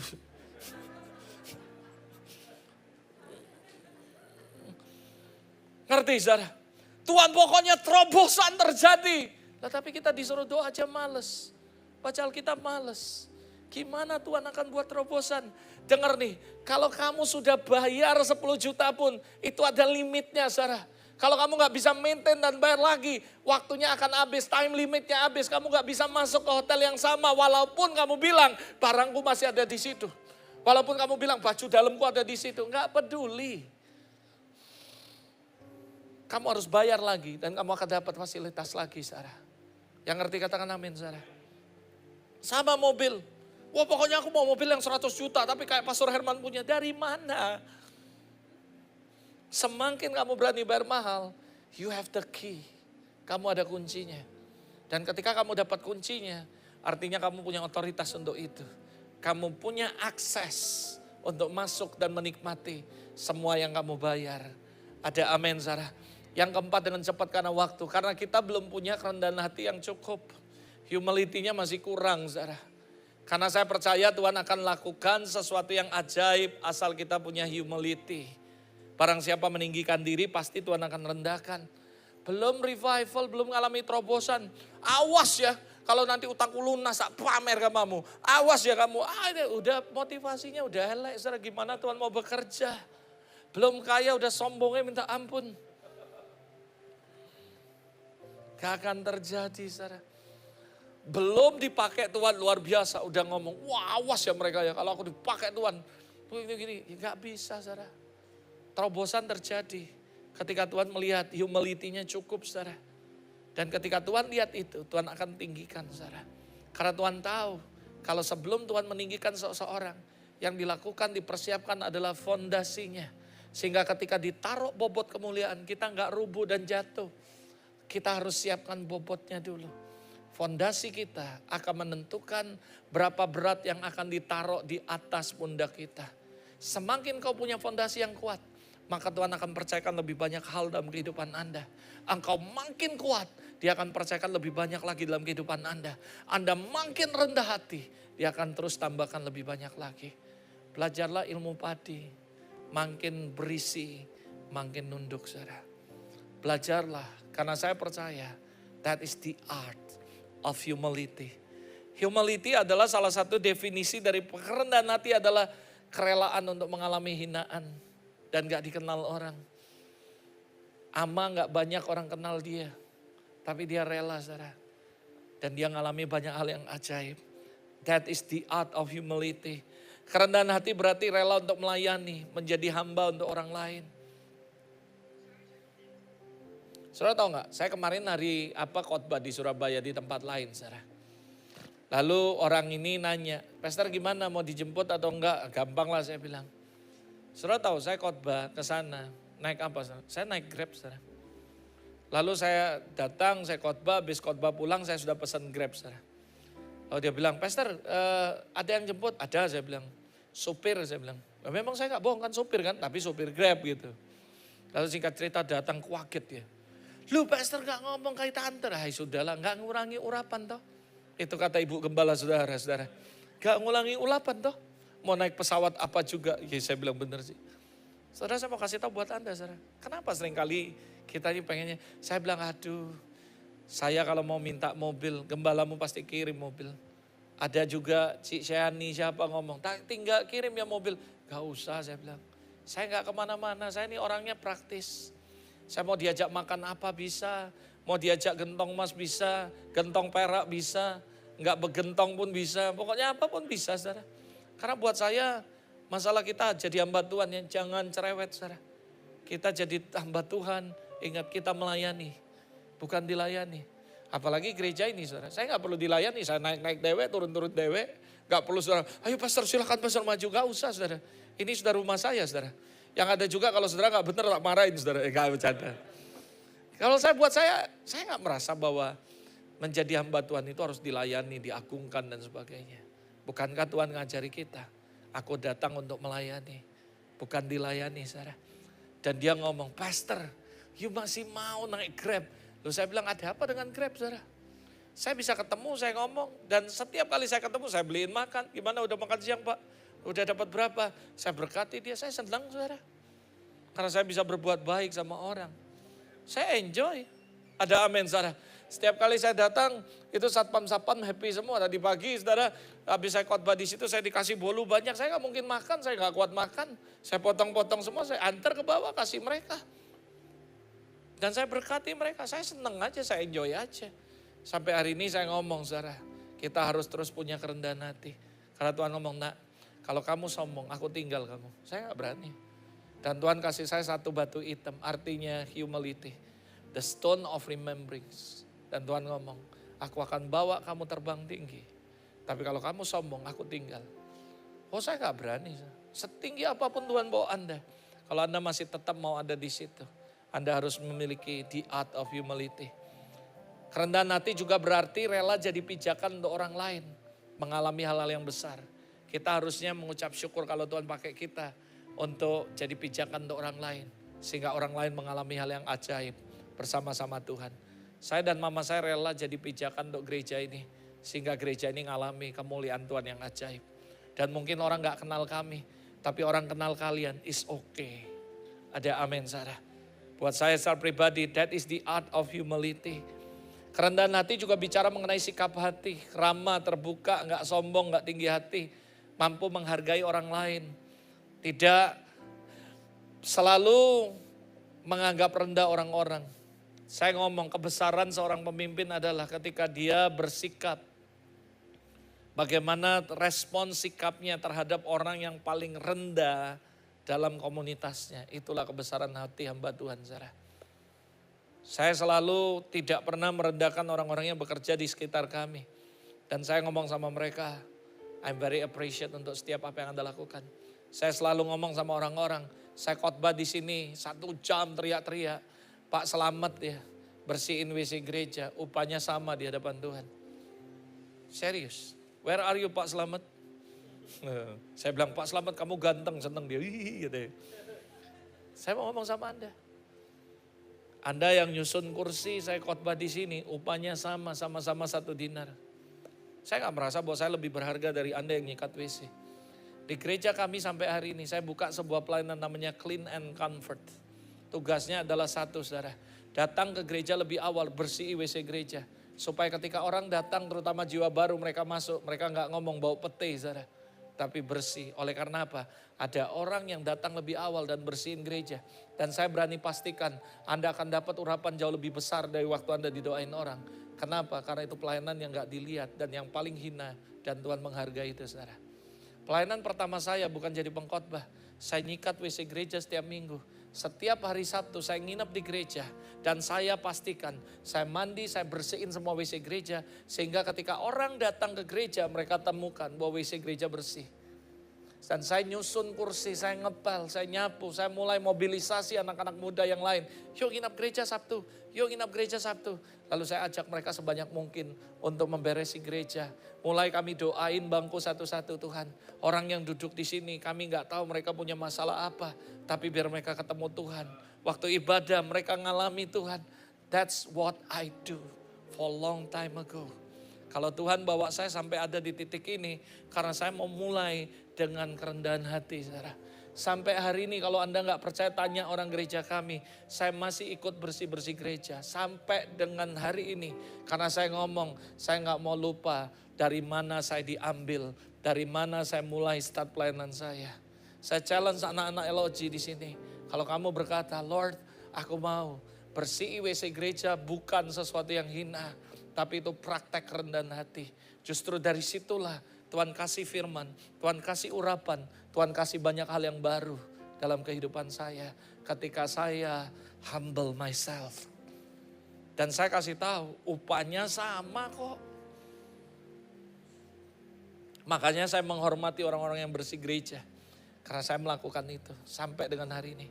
Ngerti, saudara? Tuhan pokoknya terobosan terjadi. Nah, tapi kita disuruh doa aja males. Baca Alkitab males. Gimana Tuhan akan buat terobosan? Dengar nih, kalau kamu sudah bayar 10 juta pun, itu ada limitnya, saudara. Kalau kamu gak bisa maintain dan bayar lagi, waktunya akan habis, time limitnya habis. Kamu gak bisa masuk ke hotel yang sama, walaupun kamu bilang barangku masih ada di situ. Walaupun kamu bilang baju dalamku ada di situ, gak peduli. Kamu harus bayar lagi dan kamu akan dapat fasilitas lagi, saudara. Yang ngerti katakan amin, saudara. Sama mobil. Wah pokoknya aku mau mobil yang 100 juta tapi kayak Pastor Herman punya. Dari mana? Semakin kamu berani bayar mahal, you have the key. Kamu ada kuncinya. Dan ketika kamu dapat kuncinya, artinya kamu punya otoritas untuk itu. Kamu punya akses untuk masuk dan menikmati semua yang kamu bayar. Ada amin, saudara. Yang keempat, dengan cepat karena waktu. Karena kita belum punya kerendahan hati yang cukup. Humility-nya masih kurang, saudara. Karena saya percaya Tuhan akan lakukan sesuatu yang ajaib asal kita punya humility. Barang siapa meninggikan diri pasti Tuhan akan rendahkan. Belum revival, belum mengalami terobosan. Awas ya, kalau nanti utangku lunas, pamer kamu. Awas ya kamu, udah motivasinya udah elek. Saudara, gimana Tuhan mau bekerja? Belum kaya udah sombongnya minta ampun. Gak akan terjadi, saudara. Belum dipakai Tuhan luar biasa, udah ngomong, wah awas ya mereka ya kalau aku dipakai Tuhan. Gini, ya gak bisa saudara. Terobosan terjadi ketika Tuhan melihat humility-nya cukup saudara. Dan ketika Tuhan lihat itu, Tuhan akan tinggikan saudara. Karena Tuhan tahu kalau sebelum Tuhan meninggikan seseorang, yang dilakukan dipersiapkan adalah fondasinya. Sehingga ketika ditaruh bobot kemuliaan kita gak rubuh dan jatuh. Kita harus siapkan bobotnya dulu. Fondasi kita akan menentukan berapa berat yang akan ditaruh di atas pundak kita. Semakin kau punya fondasi yang kuat, maka Tuhan akan percayakan lebih banyak hal dalam kehidupan Anda. Engkau makin kuat, Dia akan percayakan lebih banyak lagi dalam kehidupan Anda. Anda makin rendah hati, Dia akan terus tambahkan lebih banyak lagi. Belajarlah ilmu padi, makin berisi, makin nunduk saudara. Belajarlah, karena saya percaya that is the art of humility. Humility adalah salah satu definisi dari kerendahan hati adalah kerelaan untuk mengalami hinaan dan gak dikenal orang. Ama gak banyak orang kenal dia, tapi dia rela saudara. Dan dia mengalami banyak hal yang ajaib. That is the art of humility. Kerendahan hati berarti rela untuk melayani, menjadi hamba untuk orang lain. Saudara tahu nggak? Saya kemarin hari khotbah di Surabaya di tempat lain, saudara. Lalu orang ini nanya, Pastor gimana mau dijemput atau enggak? Gampang lah saya bilang. Saudara tahu saya khotbah ke sana, naik apa? Saudara? Saya naik Grab, saudara. Lalu saya datang, saya khotbah, habis khotbah pulang saya sudah pesan Grab, saudara. Lalu dia bilang, Pastor ada yang jemput? Ada, saya bilang. Supir, saya bilang. Nah, memang saya nggak bohong kan supir kan, tapi supir Grab gitu. Lalu singkat cerita datang kaget dia. Lu Pastor gak ngomong kayak tante. Sudahlah gak ngurangi urapan toh. Itu kata ibu gembala saudara-saudara. Gak ngurangi urapan toh. Mau naik pesawat apa juga. Ya saya bilang bener sih. Saudara saya mau kasih tahu buat Anda saudara. Kenapa seringkali kita ini pengennya. Saya bilang aduh. Saya kalau mau minta mobil. Gembalamu pasti kirim mobil. Ada juga Cik Syani siapa ngomong. Tinggal kirim ya mobil. Gak usah saya bilang. Saya gak kemana-mana. Saya ini orangnya praktis. Saya mau diajak makan apa bisa, mau diajak gentong emas bisa, gentong perak bisa, enggak begentong pun bisa, pokoknya apapun bisa saudara. Karena buat saya masalah kita jadi hamba Tuhan yang jangan cerewet saudara. Kita jadi hamba Tuhan, ingat kita melayani, bukan dilayani. Apalagi gereja ini saudara, saya enggak perlu dilayani, saya naik-naik dewek, turun-turun dewek. Enggak perlu saudara, ayo pastor silakan pastor maju, enggak usah saudara. Ini sudah rumah saya saudara. Yang ada juga kalau saudara gak benar tak marahin saudara. Gak bercanda. Kalau buat saya gak merasa bahwa menjadi hamba Tuhan itu harus dilayani, diagungkan dan sebagainya. Bukankah Tuhan ngajari kita? Aku datang untuk melayani. Bukan dilayani saudara. Dan dia ngomong, Pastor, you masih mau naik Grab. Loh saya bilang ada apa dengan Grab saudara? Saya bisa ketemu, saya ngomong. Dan setiap kali saya ketemu saya beliin makan. Gimana udah makan siang Pak? Udah dapat berapa? Saya berkati dia, saya senang saudara. Karena saya bisa berbuat baik sama orang. Saya enjoy. Ada amin saudara. Setiap kali saya datang, itu satpam-satpam happy semua. Tadi pagi saudara, habis saya khotbah di situ saya dikasih bolu banyak. Saya gak mungkin makan, saya gak kuat makan. Saya potong-potong semua, saya antar ke bawah kasih mereka. Dan saya berkati mereka, saya senang aja, saya enjoy aja. Sampai hari ini saya ngomong saudara, kita harus terus punya kerendahan hati. Karena Tuhan ngomong, nak, kalau kamu sombong, aku tinggal kamu. Saya gak berani. Dan Tuhan kasih saya satu batu hitam, artinya humility. The stone of remembrance. Dan Tuhan ngomong, aku akan bawa kamu terbang tinggi. Tapi kalau kamu sombong, aku tinggal. Oh saya gak berani. Setinggi apapun Tuhan bawa Anda. Kalau Anda masih tetap mau ada di situ. Anda harus memiliki the art of humility. Kerendahan hati juga berarti rela jadi pijakan untuk orang lain. Mengalami hal-hal yang besar. Kita harusnya mengucap syukur kalau Tuhan pakai kita untuk jadi pijakan untuk orang lain. Sehingga orang lain mengalami hal yang ajaib bersama-sama Tuhan. Saya dan mama saya rela jadi pijakan untuk gereja ini. Sehingga gereja ini mengalami kemuliaan Tuhan yang ajaib. Dan mungkin orang gak kenal kami. Tapi orang kenal kalian is okay. Ada amin Sarah. Buat saya secara pribadi, that is the art of humility. Kerendahan hati juga bicara mengenai sikap hati. Ramah, terbuka, gak sombong, gak tinggi hati. Mampu menghargai orang lain. Tidak selalu menganggap rendah orang-orang. Saya ngomong kebesaran seorang pemimpin adalah ketika dia bersikap Bagaimana respon sikapnya terhadap orang yang paling rendah dalam komunitasnya. Itulah kebesaran hati hamba Tuhan, saudara. Saya selalu tidak pernah merendahkan orang-orang yang bekerja di sekitar kami. Dan saya ngomong sama mereka, I'm very appreciate untuk setiap apa yang Anda lakukan. Saya selalu ngomong sama orang-orang, saya khotbah di sini 1 jam teriak-teriak. Pak selamat ya, bersihin WC gereja, upahnya sama di hadapan Tuhan. Serius. Where are you Pak Selamat? Saya bilang Pak Selamat kamu ganteng, seneng dia. Gitu. Saya mau ngomong sama Anda. Anda yang nyusun kursi, saya khotbah di sini, upahnya sama-sama 1 dinar. Saya gak merasa bahwa saya lebih berharga dari Anda yang nyikat WC. Di gereja kami sampai hari ini, saya buka sebuah pelayanan namanya Clean and Comfort. Tugasnya adalah satu, saudara. Datang ke gereja lebih awal, bersih WC gereja. Supaya ketika orang datang, terutama jiwa baru mereka masuk, mereka gak ngomong bau pete, saudara. Tapi bersih. Oleh karena apa? Ada orang yang datang lebih awal dan bersihin gereja. Dan saya berani pastikan Anda akan dapat urapan jauh lebih besar dari waktu Anda didoain orang. Kenapa? Karena itu pelayanan yang gak dilihat dan yang paling hina. Dan Tuhan menghargai itu, saudara. Pelayanan pertama saya bukan jadi pengkhotbah. Saya nyikat WC gereja setiap minggu. Setiap hari Sabtu saya nginep di gereja. Dan saya pastikan saya mandi, saya bersihin semua WC gereja. Sehingga ketika orang datang ke gereja mereka temukan bahwa WC gereja bersih. Dan saya nyusun kursi, saya ngepel, saya nyapu, saya mulai mobilisasi anak-anak muda yang lain. Yuk nginap gereja Sabtu, yuk nginap gereja Sabtu. Lalu saya ajak mereka sebanyak mungkin untuk memberesi gereja. Mulai kami doain bangku satu-satu Tuhan. Orang yang duduk di sini kami gak tahu mereka punya masalah apa. Tapi biar mereka ketemu Tuhan. Waktu ibadah mereka ngalami Tuhan. That's what I do for long time ago. Kalau Tuhan bawa saya sampai ada di titik ini, karena saya mau mulai dengan kerendahan hati, saudara. Sampai hari ini kalau Anda nggak percaya tanya orang gereja kami, saya masih ikut bersih-bersih gereja. Sampai dengan hari ini, karena saya ngomong, saya nggak mau lupa dari mana saya diambil, dari mana saya mulai start pelayanan saya. Saya challenge anak-anak LOG di sini. Kalau kamu berkata, Lord, aku mau bersih WC gereja bukan sesuatu yang hina. Tapi itu praktek kerendahan hati. Justru dari situlah Tuhan kasih firman, Tuhan kasih urapan, Tuhan kasih banyak hal yang baru dalam kehidupan saya. Ketika saya humble myself. Dan saya kasih tahu upahnya sama kok. Makanya saya menghormati orang-orang yang bersih gereja. Karena saya melakukan itu sampai dengan hari ini.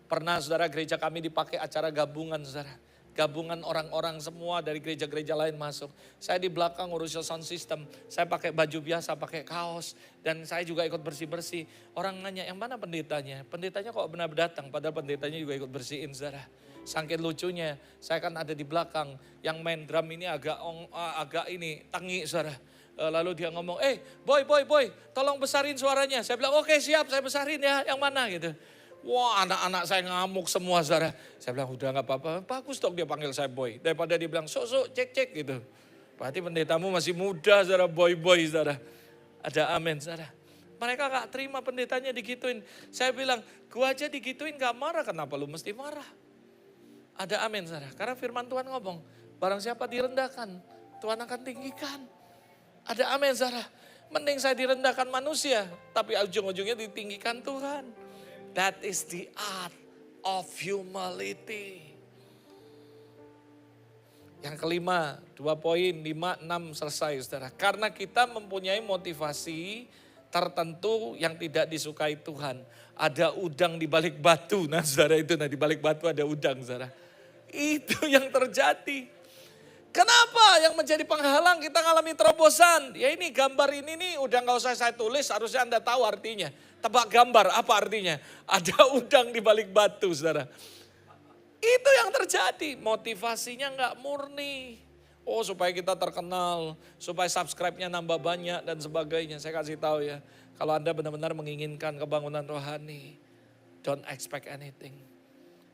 Pernah saudara gereja kami dipakai acara gabungan saudara. Gabungan orang-orang semua dari gereja-gereja lain masuk. Saya di belakang ngurus sound system. Saya pakai baju biasa, pakai kaos. Dan saya juga ikut bersih-bersih. Orang nanya, yang mana pendetanya? Pendetanya kok benar datang? Padahal pendetanya juga ikut bersihin, saudara. Saking lucunya, saya kan ada di belakang. Yang main drum ini agak ini, tangi, saudara. Lalu dia ngomong, boy, tolong besarin suaranya. Saya bilang, oke siap, saya besarin ya, yang mana gitu. Wah anak-anak saya ngamuk semua saudara. Saya bilang udah gak apa-apa, bagus dong dia panggil saya boy. Daripada dia bilang sok cek gitu. Berarti pendetamu masih muda saudara, boy saudara. Ada amin saudara. Mereka gak terima pendetanya digituin. Saya bilang gua aja digituin gak marah, kenapa lu mesti marah? Ada amin saudara. Karena firman Tuhan ngomong, barang siapa direndahkan, Tuhan akan tinggikan. Ada amin saudara. Mending saya direndahkan manusia, tapi ujung-ujungnya ditinggikan Tuhan. That is the art of humility. Yang kelima, 2 poin, 5, 6 selesai saudara. Karena kita mempunyai motivasi tertentu yang tidak disukai Tuhan. Ada udang di balik batu. Nah saudara itu, di balik batu ada udang saudara. Itu yang terjadi. Kenapa yang menjadi penghalang kita ngalami terobosan? Ya ini gambar ini nih udah gak usah saya tulis, harusnya Anda tahu artinya. Tebak gambar, apa artinya? Ada udang di balik batu, saudara. Itu yang terjadi, motivasinya gak murni. Oh supaya kita terkenal, supaya subscribe-nya nambah banyak dan sebagainya. Saya kasih tahu ya, kalau Anda benar-benar menginginkan kebangunan rohani, don't expect anything.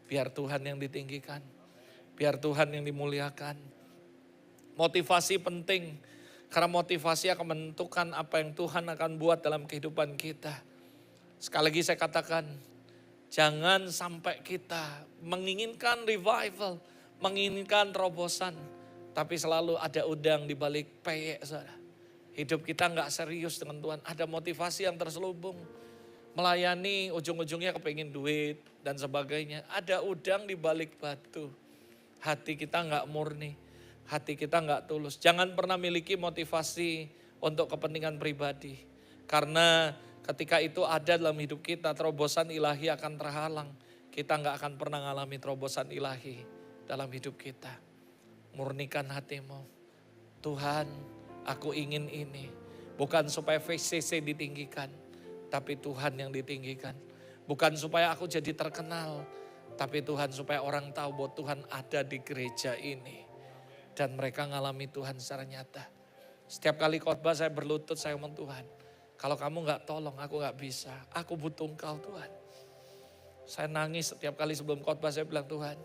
Biar Tuhan yang ditinggikan, biar Tuhan yang dimuliakan. Motivasi penting, karena motivasi akan menentukan apa yang Tuhan akan buat dalam kehidupan kita. Sekali lagi saya katakan, jangan sampai kita menginginkan revival, menginginkan terobosan, tapi selalu ada udang di balik peyek saudara. hidup kita nggak serius dengan Tuhan. Ada motivasi yang terselubung. Melayani ujung-ujungnya kepingin duit dan sebagainya. Ada udang di balik batu. Hati kita nggak murni. Hati kita nggak tulus. Jangan pernah miliki motivasi untuk kepentingan pribadi. Karena ketika itu ada dalam hidup kita, terobosan ilahi akan terhalang. Kita nggak akan pernah mengalami terobosan ilahi dalam hidup kita. Murnikan hatimu. Tuhan, aku ingin ini. Bukan supaya VCC ditinggikan, tapi Tuhan yang ditinggikan. Bukan supaya aku jadi terkenal, tapi Tuhan supaya orang tahu bahwa Tuhan ada di gereja ini. Dan mereka ngalami Tuhan secara nyata. Setiap kali khotbah saya berlutut, saya ngomong Tuhan, kalau kamu gak tolong aku gak bisa. Aku butuh Engkau Tuhan. Saya nangis setiap kali sebelum khotbah, saya bilang Tuhan,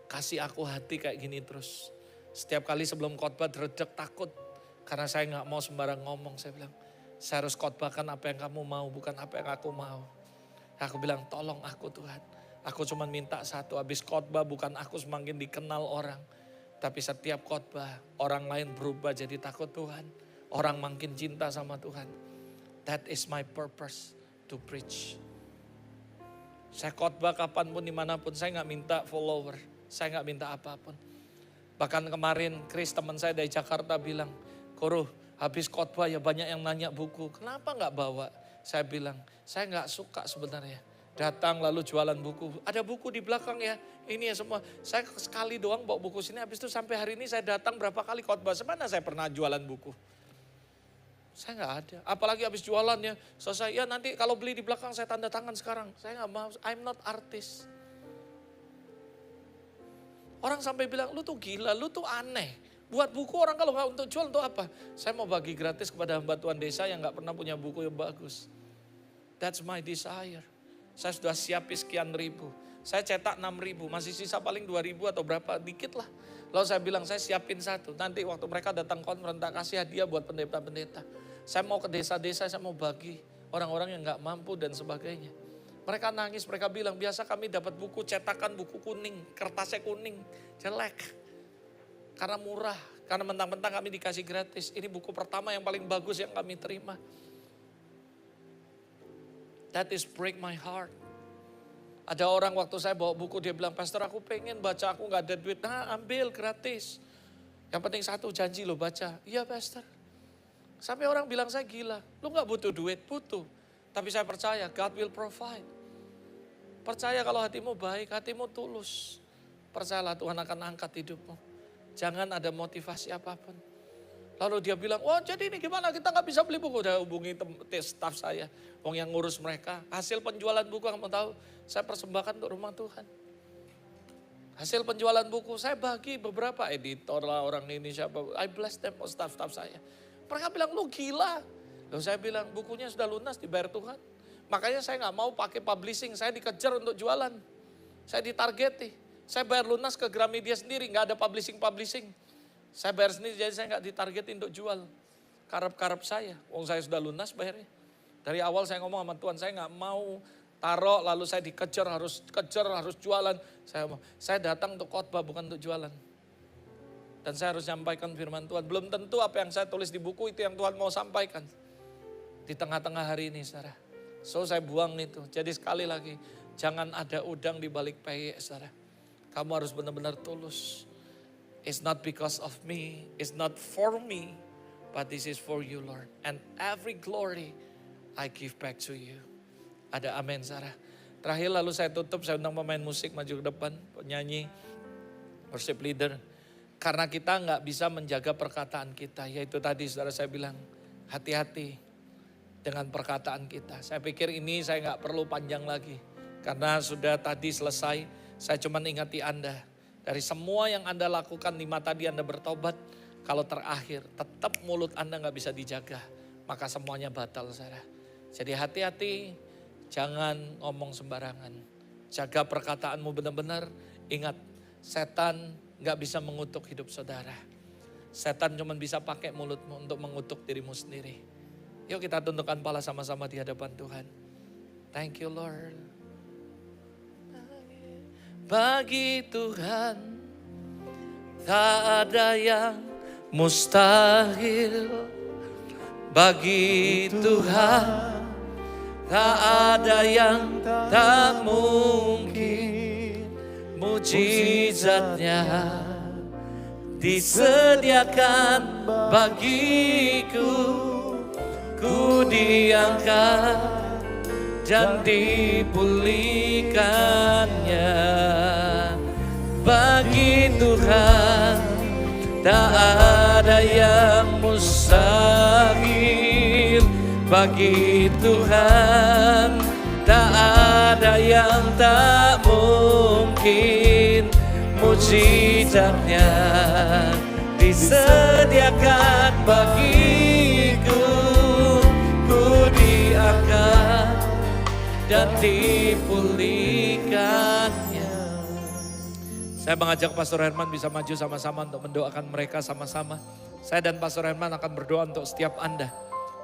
kasih aku hati kayak gini terus. Setiap kali sebelum khotbah dredeg takut. Karena saya gak mau sembarang ngomong. Saya bilang, saya harus khotbahkan apa yang kamu mau, bukan apa yang aku mau. Aku bilang, tolong aku Tuhan. Aku cuma minta satu, habis khotbah bukan aku semakin dikenal orang. Tapi setiap khotbah, orang lain berubah jadi takut Tuhan. Orang makin cinta sama Tuhan. That is my purpose to preach. Saya khotbah kapanpun, dimanapun, saya gak minta follower. Saya gak minta apapun. Bahkan kemarin Chris teman saya dari Jakarta bilang, Koro habis khotbah ya banyak yang nanya buku. Kenapa gak bawa? Saya bilang, saya gak suka sebenarnya. Datang lalu jualan buku. Ada buku di belakang ya. Ini ya semua. Saya sekali doang bawa buku sini. Habis itu sampai hari ini saya datang berapa kali khotbah. Semana saya pernah jualan buku. Saya gak ada. Apalagi habis jualan ya. Selesai ya nanti kalau beli di belakang saya tanda tangan sekarang. Saya gak mau. I'm not artist. Orang sampai bilang, lu tuh gila, lu tuh aneh. Buat buku orang kalau gak untuk jual untuk apa? Saya mau bagi gratis kepada hamba Tuhan desa yang gak pernah punya buku yang bagus. That's my desire. Saya sudah siapin sekian ribu. Saya cetak 6.000, masih sisa paling 2.000 atau berapa, dikit lah. Lalu saya bilang, saya siapin satu. Nanti waktu mereka datang konferensi, tak kasih hadiah buat pendeta-pendeta. Saya mau ke desa-desa, saya mau bagi orang-orang yang gak mampu dan sebagainya. Mereka nangis, mereka bilang, biasa kami dapat buku cetakan buku kuning, kertasnya kuning, jelek. Karena murah, karena mentang-mentang kami dikasih gratis. Ini buku pertama yang paling bagus yang kami terima. That is break my heart. Ada orang waktu saya bawa buku, dia bilang, Pastor aku pengen baca, aku gak ada duit. Nah ambil gratis. Yang penting satu, janji lo baca. Iya Pastor. Sampai orang bilang saya gila, lu gak butuh duit, butuh. Tapi saya percaya God will provide. Percaya kalau hatimu baik, hatimu tulus. Percayalah Tuhan akan angkat hidupmu. Jangan ada motivasi apapun. Lalu dia bilang, wah jadi ini gimana kita gak bisa beli buku. Udah hubungi staf saya, wong yang ngurus mereka. Hasil penjualan buku kamu tahu, saya persembahkan untuk rumah Tuhan. Hasil penjualan buku saya bagi beberapa editor lah orang ini siapa. I bless them, staf-staf saya. Mereka bilang, lu gila. Lalu saya bilang, bukunya sudah lunas dibayar Tuhan. Makanya saya gak mau pakai publishing, saya dikejar untuk jualan. Saya ditargeti. Saya bayar lunas ke Gramedia sendiri, gak ada publishing. Saya bayar sendiri, jadi saya gak ditargetin untuk jual. Karep-karep saya, wong saya sudah lunas bayarnya. Dari awal saya ngomong sama Tuhan, saya gak mau taruh lalu saya dikejar, harus jualan. Saya datang untuk khotbah, bukan untuk jualan. Dan saya harus sampaikan firman Tuhan. Belum tentu apa yang saya tulis di buku itu yang Tuhan mau sampaikan. Di tengah-tengah hari ini, saudara. So saya buang itu. Jadi sekali lagi, jangan ada udang di balik peyek, saudara. Kamu harus benar-benar tulus. It's not because of me, it's not for me, but this is for you, Lord. And every glory I give back to you. Ada amin, saudara. Terakhir lalu saya tutup, saya undang pemain musik maju ke depan, penyanyi, worship leader. Karena kita nggak bisa menjaga perkataan kita, yaitu tadi saudara saya bilang, hati-hati dengan perkataan kita. Saya pikir ini saya nggak perlu panjang lagi. Karena sudah tadi selesai, saya cuma ingati Anda. Dari semua yang Anda lakukan, 5 tadi Anda bertobat. Kalau terakhir tetap mulut Anda nggak bisa dijaga, maka semuanya batal saudara. Jadi hati-hati, jangan ngomong sembarangan. Jaga perkataanmu benar-benar, ingat setan nggak bisa mengutuk hidup saudara. Setan cuma bisa pakai mulutmu untuk mengutuk dirimu sendiri. Yuk kita tundukkan kepala sama-sama di hadapan Tuhan. Thank you Lord. Bagi Tuhan tak ada yang mustahil. Bagi Tuhan tak ada yang tak mungkin. Mujizatnya disediakan bagiku. Ku diangkat dan dipulihkannya. Bagi Tuhan tak ada yang mustahil. Bagi Tuhan tak ada yang tak mungkin. Mujizatnya disediakan bagiku. Ku diangkat dan dipulihkannya. Saya mengajak Pastor Herman bisa maju sama-sama untuk mendoakan mereka sama-sama. Saya dan Pastor Herman akan berdoa untuk setiap Anda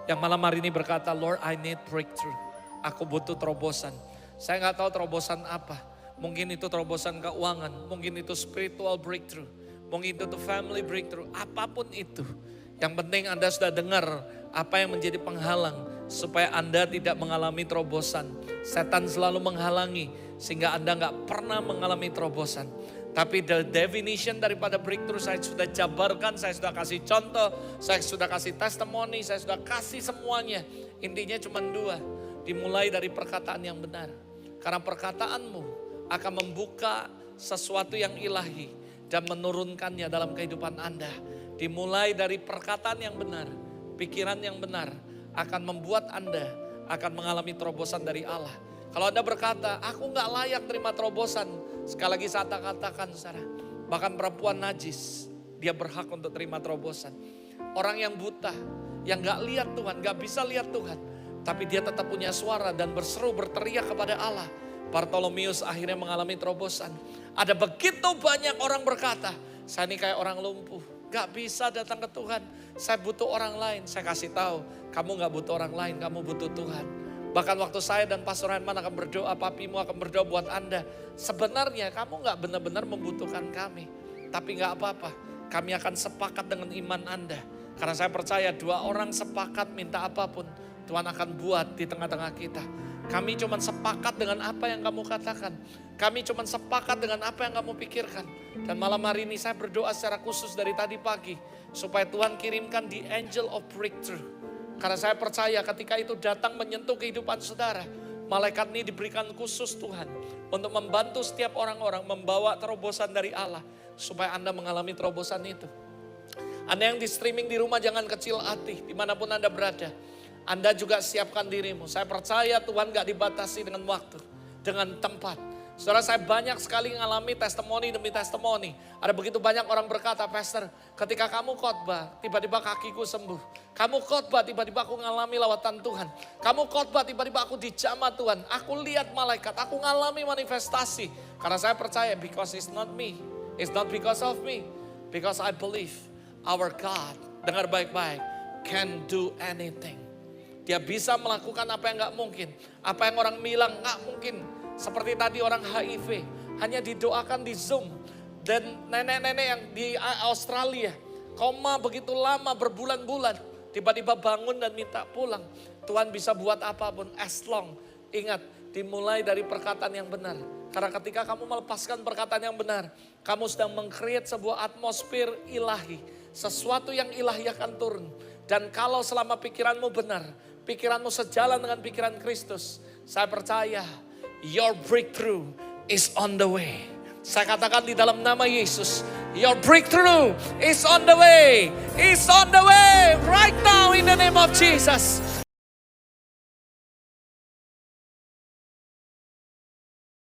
yang malam hari ini berkata, Lord, I need breakthrough. Aku butuh terobosan. Saya nggak tahu terobosan apa. Mungkin itu terobosan keuangan, mungkin itu spiritual breakthrough, mungkin itu family breakthrough, apapun itu. Yang penting Anda sudah dengar apa yang menjadi penghalang supaya Anda tidak mengalami terobosan. Setan selalu menghalangi sehingga Anda nggak pernah mengalami terobosan. Tapi the definition daripada breakthrough saya sudah jabarkan, saya sudah kasih contoh, saya sudah kasih testimoni, saya sudah kasih semuanya. Intinya cuma dua, dimulai dari perkataan yang benar. Karena perkataanmu akan membuka sesuatu yang ilahi dan menurunkannya dalam kehidupan Anda. Dimulai dari perkataan yang benar, pikiran yang benar akan membuat Anda akan mengalami terobosan dari Allah. Kalau Anda berkata, aku gak layak terima terobosan. Sekali lagi saya katakan, saudara, bahkan perempuan najis, dia berhak untuk terima terobosan. Orang yang buta, yang gak lihat Tuhan, gak bisa lihat Tuhan, tapi dia tetap punya suara dan berseru, berteriak kepada Allah. Bartolomeus akhirnya mengalami terobosan. Ada begitu banyak orang berkata, saya ini kayak orang lumpuh, gak bisa datang ke Tuhan. Saya butuh orang lain. Saya kasih tahu, kamu gak butuh orang lain, kamu butuh Tuhan. Bahkan waktu saya dan Pastor Herman akan berdoa, papimu akan berdoa buat Anda. Sebenarnya kamu gak benar-benar membutuhkan kami. Tapi gak apa-apa, kami akan sepakat dengan iman Anda. Karena saya percaya 2 orang sepakat minta apapun, Tuhan akan buat di tengah-tengah kita. Kami cuma sepakat dengan apa yang kamu katakan. Kami cuma sepakat dengan apa yang kamu pikirkan. Dan malam hari ini saya berdoa secara khusus dari tadi pagi. Supaya Tuhan kirimkan the angel of breakthrough. Karena saya percaya ketika itu datang menyentuh kehidupan saudara. Malaikat ini diberikan khusus Tuhan. Untuk membantu setiap orang-orang membawa terobosan dari Allah. Supaya Anda mengalami terobosan itu. Anda yang di streaming di rumah jangan kecil hati. Dimanapun Anda berada. Anda juga siapkan dirimu. Saya percaya Tuhan gak dibatasi dengan waktu, dengan tempat. Saudara, saya banyak sekali mengalami testimoni demi testimoni. Ada begitu banyak orang berkata, Pastor, ketika kamu khotbah, tiba-tiba kakiku sembuh. Kamu khotbah, tiba-tiba aku mengalami lawatan Tuhan. Kamu khotbah, tiba-tiba aku dijamah Tuhan. Aku lihat malaikat, aku mengalami manifestasi. Karena saya percaya, because it's not me. It's not because of me. Because I believe our God, dengar baik-baik, can do anything. Dia bisa melakukan apa yang gak mungkin. Apa yang orang bilang gak mungkin. Seperti tadi orang HIV. Hanya didoakan di Zoom. Dan nenek-nenek yang di Australia. Koma begitu lama berbulan-bulan. Tiba-tiba bangun dan minta pulang. Tuhan bisa buat apapun. As long. Ingat, dimulai dari perkataan yang benar. Karena ketika kamu melepaskan perkataan yang benar. Kamu sedang meng-create sebuah atmosfer ilahi. Sesuatu yang ilahi akan turun. Dan kalau selama pikiranmu benar. Pikiranmu sejalan dengan pikiran Kristus. Saya percaya your breakthrough is on the way. Saya katakan di dalam nama Yesus. Your breakthrough is on the way. Is on the way right now in the name of Jesus.